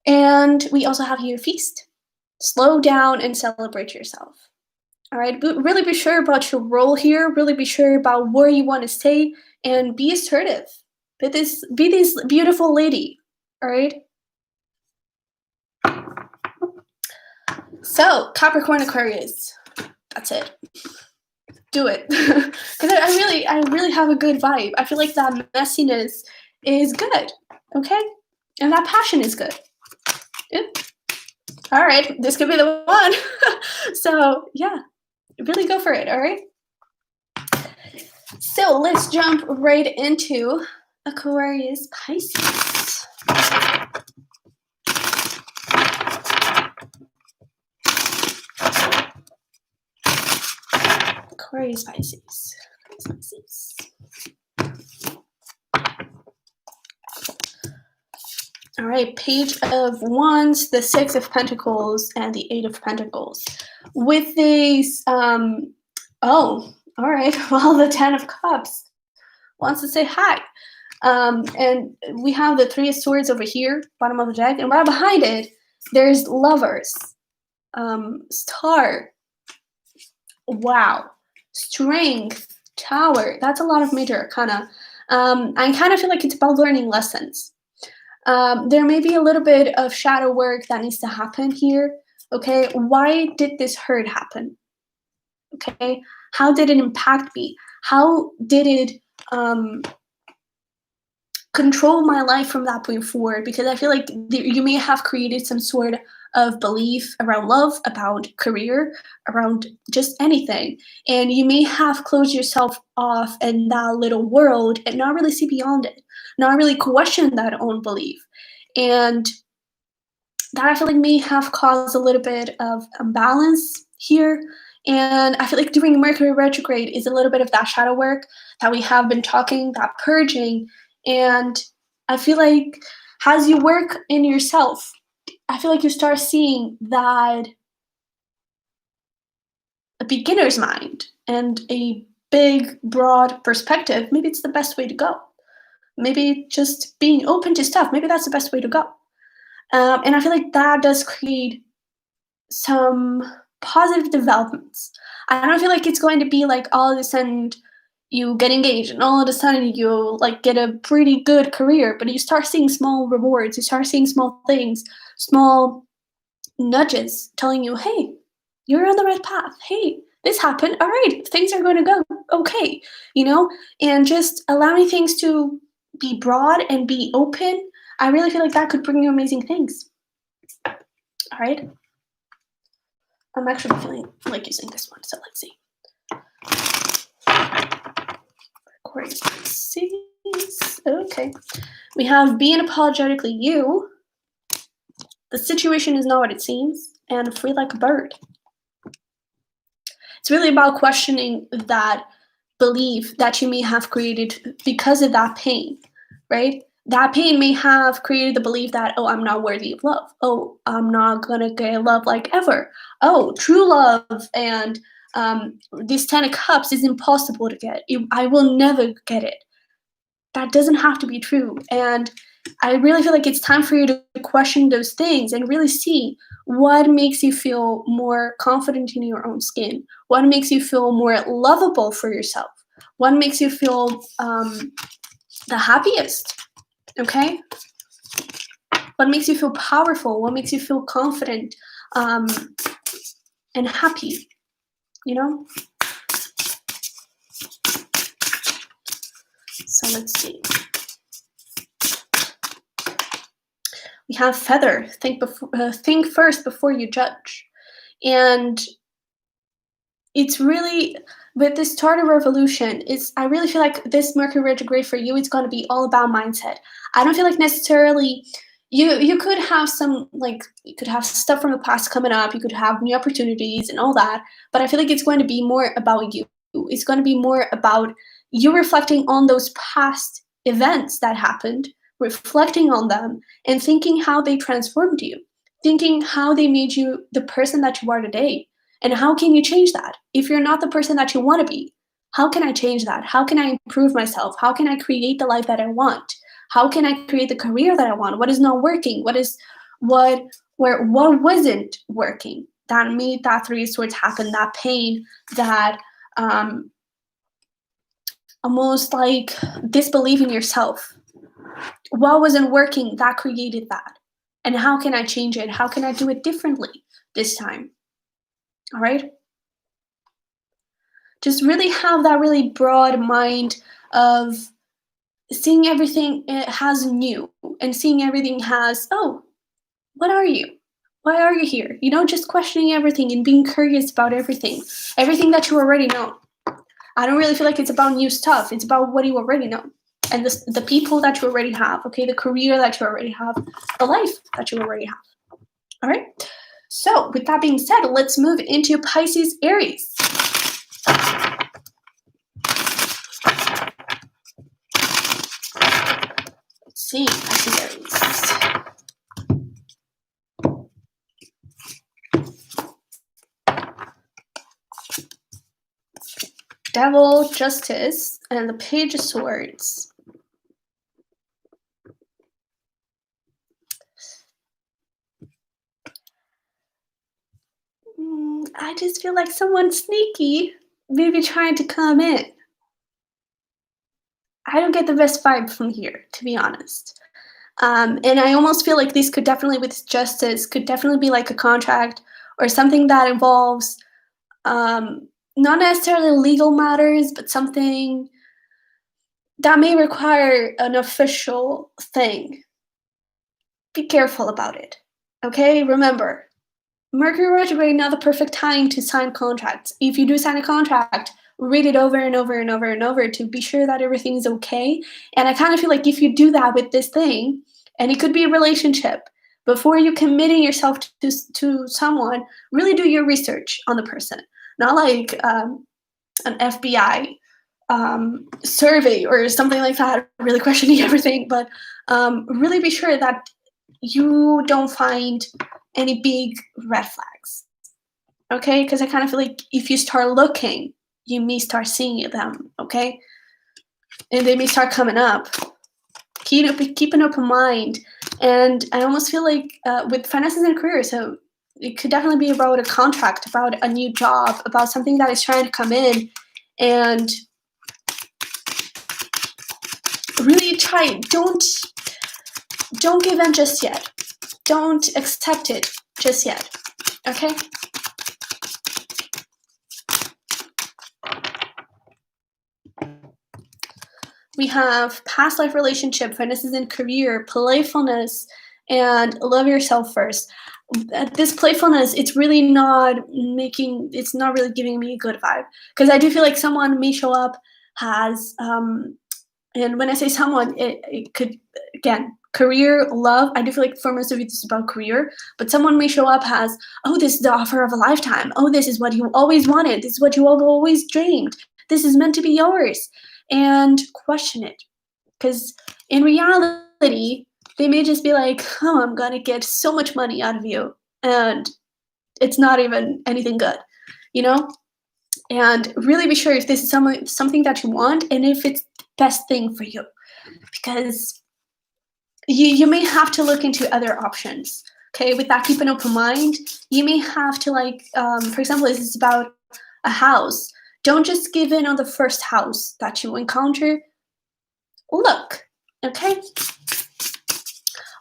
And we also have here feast. Slow down and celebrate yourself. All right, really be sure about your role here. Really be sure about where you want to stay, and be assertive. Be this beautiful lady. All right. So Capricorn-Aquarius, that's it. Do it, because I really have a good vibe. I feel like that messiness is good. Okay, and that passion is good. Yeah. All right, this could be the one. So yeah, really go for it. All right. So let's jump right into Aquarius-Pisces. Aquarius-Pisces. All right, Page of Wands, the Six of Pentacles, and the Eight of Pentacles. With these, oh, all right, well, the Ten of Cups wants to say hi. And we have the Three of Swords over here, bottom of the deck, and right behind it, there's Lovers, Star, wow, Strength, Tower. That's a lot of major arcana. I kind of feel like it's about learning lessons. There may be a little bit of shadow work that needs to happen here. Okay, why did this hurt happen? Okay, how did it impact me? How did it control my life from that point forward? Because I feel like you may have created some sort of belief around love, about career, around just anything, and you may have closed yourself off in that little world and not really see beyond it, not really question that own belief, and that I feel like may have caused a little bit of imbalance here. And I feel like during Mercury retrograde is a little bit of that shadow work that we have been talking, that purging. And I feel like as you work in yourself, I feel like you start seeing that a beginner's mind and a big, broad perspective, maybe it's the best way to go. Maybe just being open to stuff, maybe that's the best way to go. And I feel like that does create some positive developments. I don't feel like it's going to be like all of a sudden you get engaged and all of a sudden you like get a pretty good career, but you start seeing small rewards, you start seeing small things, small nudges telling you, hey, you're on the right path. Hey, this happened. All right, things are going to go okay, and just allowing things to be broad and be open. I really feel like that could bring you amazing things. All right. I'm actually feeling like using this one, so let's see. Aquarius. Okay. We have being apologetically you. The situation is not what it seems, and free like a bird. It's really about questioning that belief that you may have created because of that pain, right? That pain may have created the belief that, oh, I'm not worthy of love. Oh, I'm not going to get love like ever. Oh, true love and this 10 of Cups is impossible to get. I will never get it. That doesn't have to be true. And I really feel like it's time for you to question those things and really see what makes you feel more confident in your own skin. What makes you feel more lovable for yourself. What makes you feel the happiest. Okay? What makes you feel powerful? What makes you feel confident and happy? So let's see. We have feather. Think first before you judge. And it's really, with this start of revolution, I really feel like this Mercury retrograde for you, it's going to be all about mindset. I don't feel like necessarily you could have some, like, you could have stuff from the past coming up, you could have new opportunities and all that, but I feel like it's going to be more about you. It's going to be more about you reflecting on those past events that happened, reflecting on them, and thinking how they transformed you, thinking how they made you the person that you are today. And how can you change that? If you're not the person that you want to be, how can I change that? How can I improve myself? How can I create the life that I want? How can I create the career that I want? What is not working? What wasn't working that made that Three of Swords happen? That pain, that almost like disbelief in yourself. What wasn't working that created that? And how can I change it? How can I do it differently this time? All right? Just really have that really broad mind of seeing everything has new, and seeing everything has, oh, what are you? Why are you here? You know, just questioning everything and being curious about everything that you already know. I don't really feel like it's about new stuff. It's about what you already know, and the people that you already have, okay? The career that you already have, the life that you already have. All right? So with that being said, let's move into Pisces-Aries. Let's see, Pisces-Aries. Devil, Justice, and the Page of Swords. I just feel like someone sneaky maybe trying to come in. I don't get the best vibe from here, to be honest. And I almost feel like this could definitely, with Justice, could definitely be like a contract or something that involves not necessarily legal matters, but something that may require an official thing. Be careful about it, okay? Remember, Mercury retrograde, not the perfect time to sign contracts. If you do sign a contract, read it over and over and over and over to be sure that everything is okay. And I kind of feel like if you do that with this thing, and it could be a relationship, before you committing yourself to someone, really do your research on the person. Not like an FBI survey or something like that, really questioning everything, but really be sure that you don't find any big red flags, okay? Because I kind of feel like if you start looking, you may start seeing them, okay? And they may start coming up. Keep an open mind. And I almost feel like with finances and career, so it could definitely be about a contract, about a new job, about something that is trying to come in, and really try. Don't give in just yet. Don't accept it just yet, okay? We have past life relationship, finances and career, playfulness, and love yourself first. This playfulness, it's really not really giving me a good vibe, because I do feel like someone may show up has, and when I say someone, it could, again, career, love. I do feel like for most of it, it's about career, but someone may show up as, oh, this is the offer of a lifetime. Oh, this is what you always wanted. This is what you always dreamed. This is meant to be yours. And question it. Because in reality, they may just be like, oh, I'm going to get so much money out of you. And it's not even anything good, you know? And really be sure if this is something that you want, and if it's the best thing for you. Because you may have to look into other options, okay? With that, keep an open mind. You may have to, like, for example, this is about a house. Don't just give in on the first house that you encounter. Look, okay?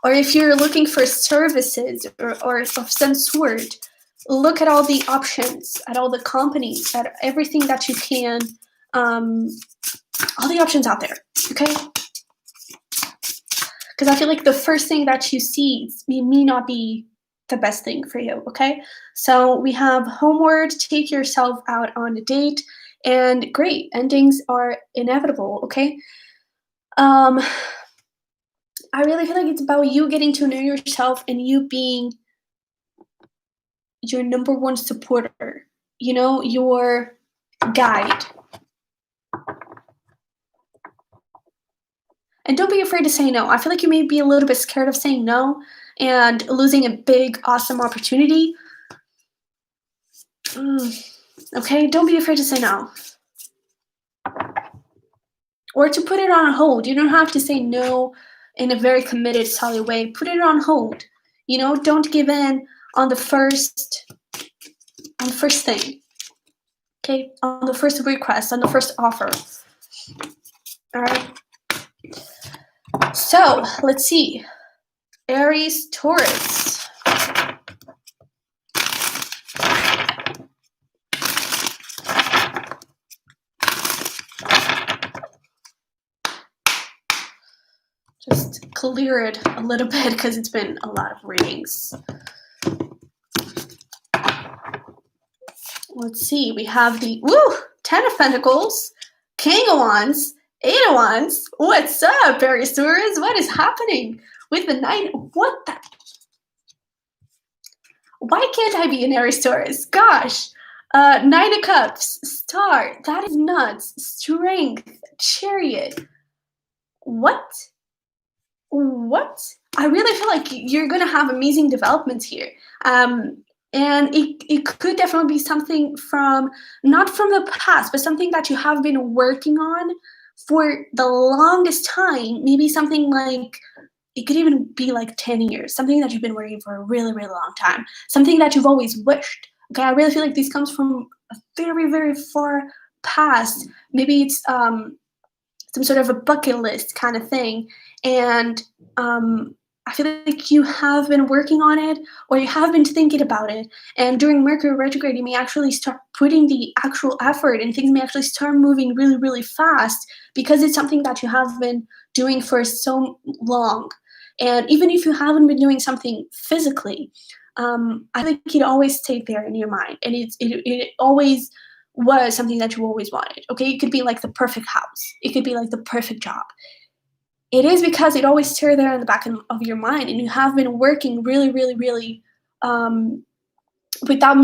Or if you're looking for services or of some sort, look at all the options, at all the companies, at everything that you can, all the options out there, okay? Because I feel like the first thing that you see may not be the best thing for you, okay? So we have homeward, take yourself out on a date, and great, endings are inevitable, okay? Um, I really feel like it's about you getting to know yourself and you being your number one supporter, you know, your guide. And don't be afraid to say no. I feel like you may be a little bit scared of saying no and losing a big, awesome opportunity. Okay, don't be afraid to say no. Or to put it on hold. You don't have to say no in a very committed, solid way. Put it on hold. You know, don't give in on the first thing. Okay, on the first request, on the first offer. All right. So let's see. Aries-Taurus. Just clear it a little bit because it's been a lot of readings. Let's see. We have the Ten of Pentacles, King of Wands, Eight of Wands. What's up, Aries-Taurus? What is happening with the Nine? What the? Why can't I be an Aries-Taurus? Gosh. Nine of Cups, Star. That is nuts. Strength, Chariot. What? I really feel like you're going to have amazing developments here. And it could definitely be something from, not from the past, but something that you have been working on for the longest time. Maybe something like, it could even be like 10 years, something that you've been working for a really, really long time, something that you've always wished. Okay, I really feel like this comes from a very, very far past. Maybe it's some sort of a bucket list kind of thing. And I feel like you have been working on it, or you have been thinking about it. And during Mercury retrograde, you may actually start putting the actual effort, and things may actually start moving really, really fast because it's something that you have been doing for so long. And even if you haven't been doing something physically, I think it always stayed there in your mind, and it always was something that you always wanted. Okay, it could be like the perfect house, it could be like the perfect job. It is because it always stayed there in the back of your mind, and you have been working really, really, really, without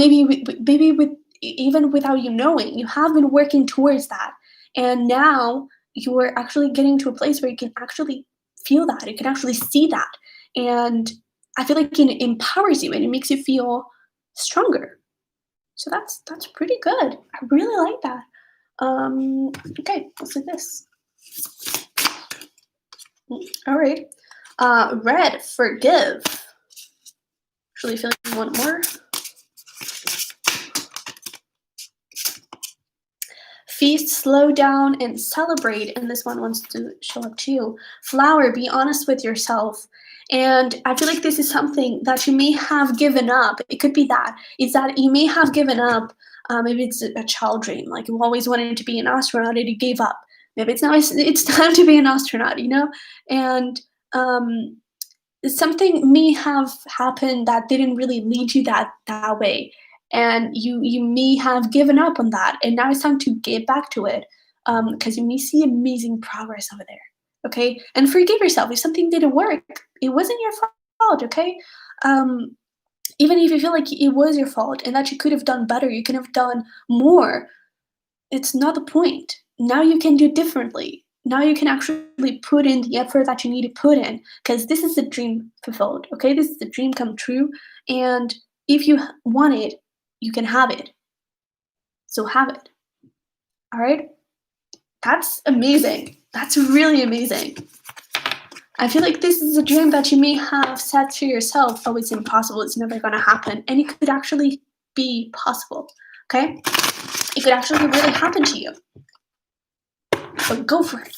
even without you knowing, you have been working towards that, and now you are actually getting to a place where you can actually feel that, you can actually see that, and I feel like it empowers you and it makes you feel stronger. So that's pretty good. I really like that. Okay, let's do this. All right. Red, forgive. Actually, feel like one more. Feast, slow down, and celebrate. And this one wants to show up to you. Flower, be honest with yourself. And I feel like this is something that you may have given up. It could be that. It's that you may have given up. Maybe it's a child dream. Like you always wanted to be an astronaut and you gave up. Maybe it's now it's time to be an astronaut, you know? And something may have happened that didn't really lead you that way. And you may have given up on that. And now it's time to get back to it because you may see amazing progress over there. Okay? And forgive yourself. If something didn't work, it wasn't your fault, okay? Even if you feel like it was your fault and that you could have done better, you could have done more, it's not the point. Now you can do differently. Now you can actually put in the effort that you need to put in because this is the dream fulfilled, okay? This is the dream come true. And if you want it, you can have it. So have it. All right? That's amazing. That's really amazing. I feel like this is a dream that you may have said to yourself, oh, it's impossible, it's never going to happen. And it could actually be possible, okay? It could actually really happen to you. So go for it.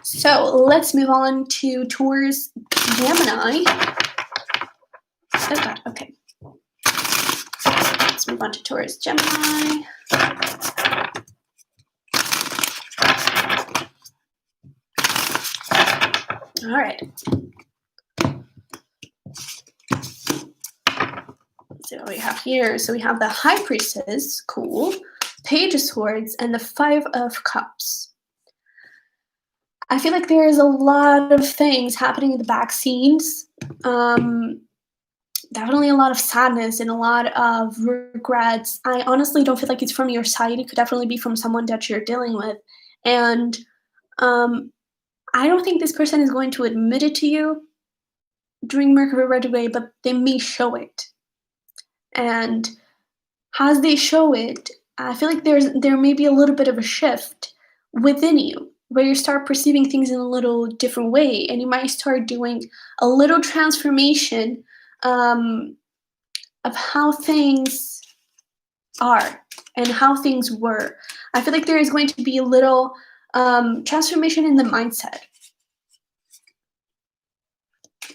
So let's move on to Taurus-Gemini. Oh God, okay. Let's move on to Taurus-Gemini. All right. what do we have here? So we have the High Priestess, cool, Page of Swords, and the Five of Cups. I feel like there is a lot of things happening in the back scenes. Definitely a lot of sadness and a lot of regrets. I honestly don't feel like it's from your side. It could definitely be from someone that you're dealing with. And I don't think this person is going to admit it to you during Mercury retrograde, but they may show it. And as they show it, I feel like there may be a little bit of a shift within you where you start perceiving things in a little different way, and you might start doing a little transformation of how things are and how things were. I feel like there is going to be a little transformation in the mindset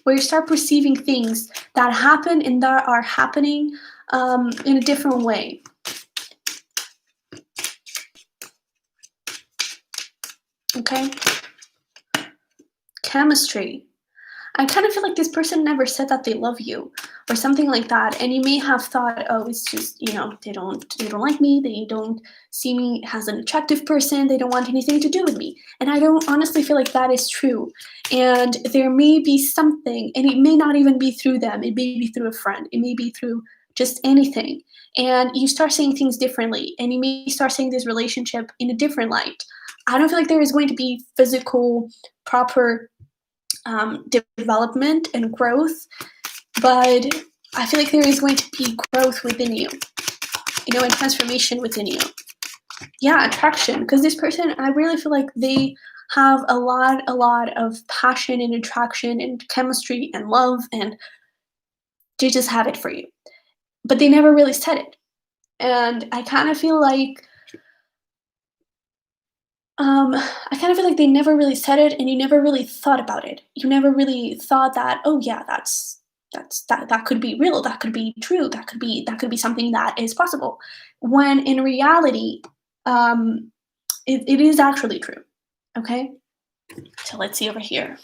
where you start perceiving things that happen and that are happening in a different way. Okay? Chemistry. I kind of feel like this person never said that they love you or something like that. And you may have thought, oh, it's just, you know, they don't like me. They don't see me as an attractive person. They don't want anything to do with me. And I don't honestly feel like that is true. And there may be something, and it may not even be through them. It may be through a friend. It may be through just anything. And you start seeing things differently. And you may start seeing this relationship in a different light. I don't feel like there is going to be physical, proper development and growth, but I feel like there is going to be growth within you, you know, and transformation within you. Yeah, attraction, because this person, I really feel like they have a lot of passion and attraction and chemistry and love, and they just have it for you, but they never really said it. And I kind of feel like they never really said it, and you never really thought about it. You never really thought that, oh yeah, that could be real, that could be true, that could be something that is possible. When in reality, it is actually true. Okay? So let's see over here.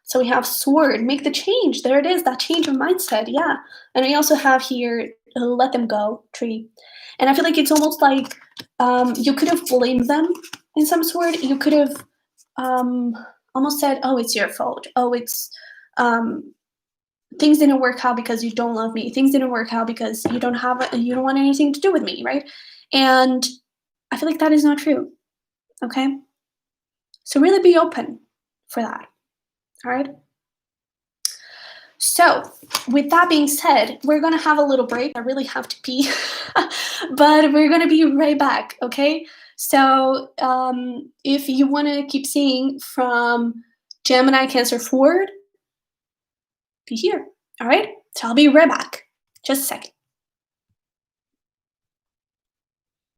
So we have sword, make the change. There it is, that change of mindset. Yeah. And we also have here, let them go, tree. And I feel like it's almost like you could have blamed them in some sort. You could have almost said, oh, it's your fault. Oh, it's things didn't work out because you don't love me. Things didn't work out because you don't want anything to do with me, right? And I feel like that is not true. Okay? So really be open for that. All right. So with that being said, we're going to have a little break. I really have to pee, but we're going to be right back. Okay. So if you want to keep seeing from Gemini, Cancer forward, be here. All right. So I'll be right back. Just a second.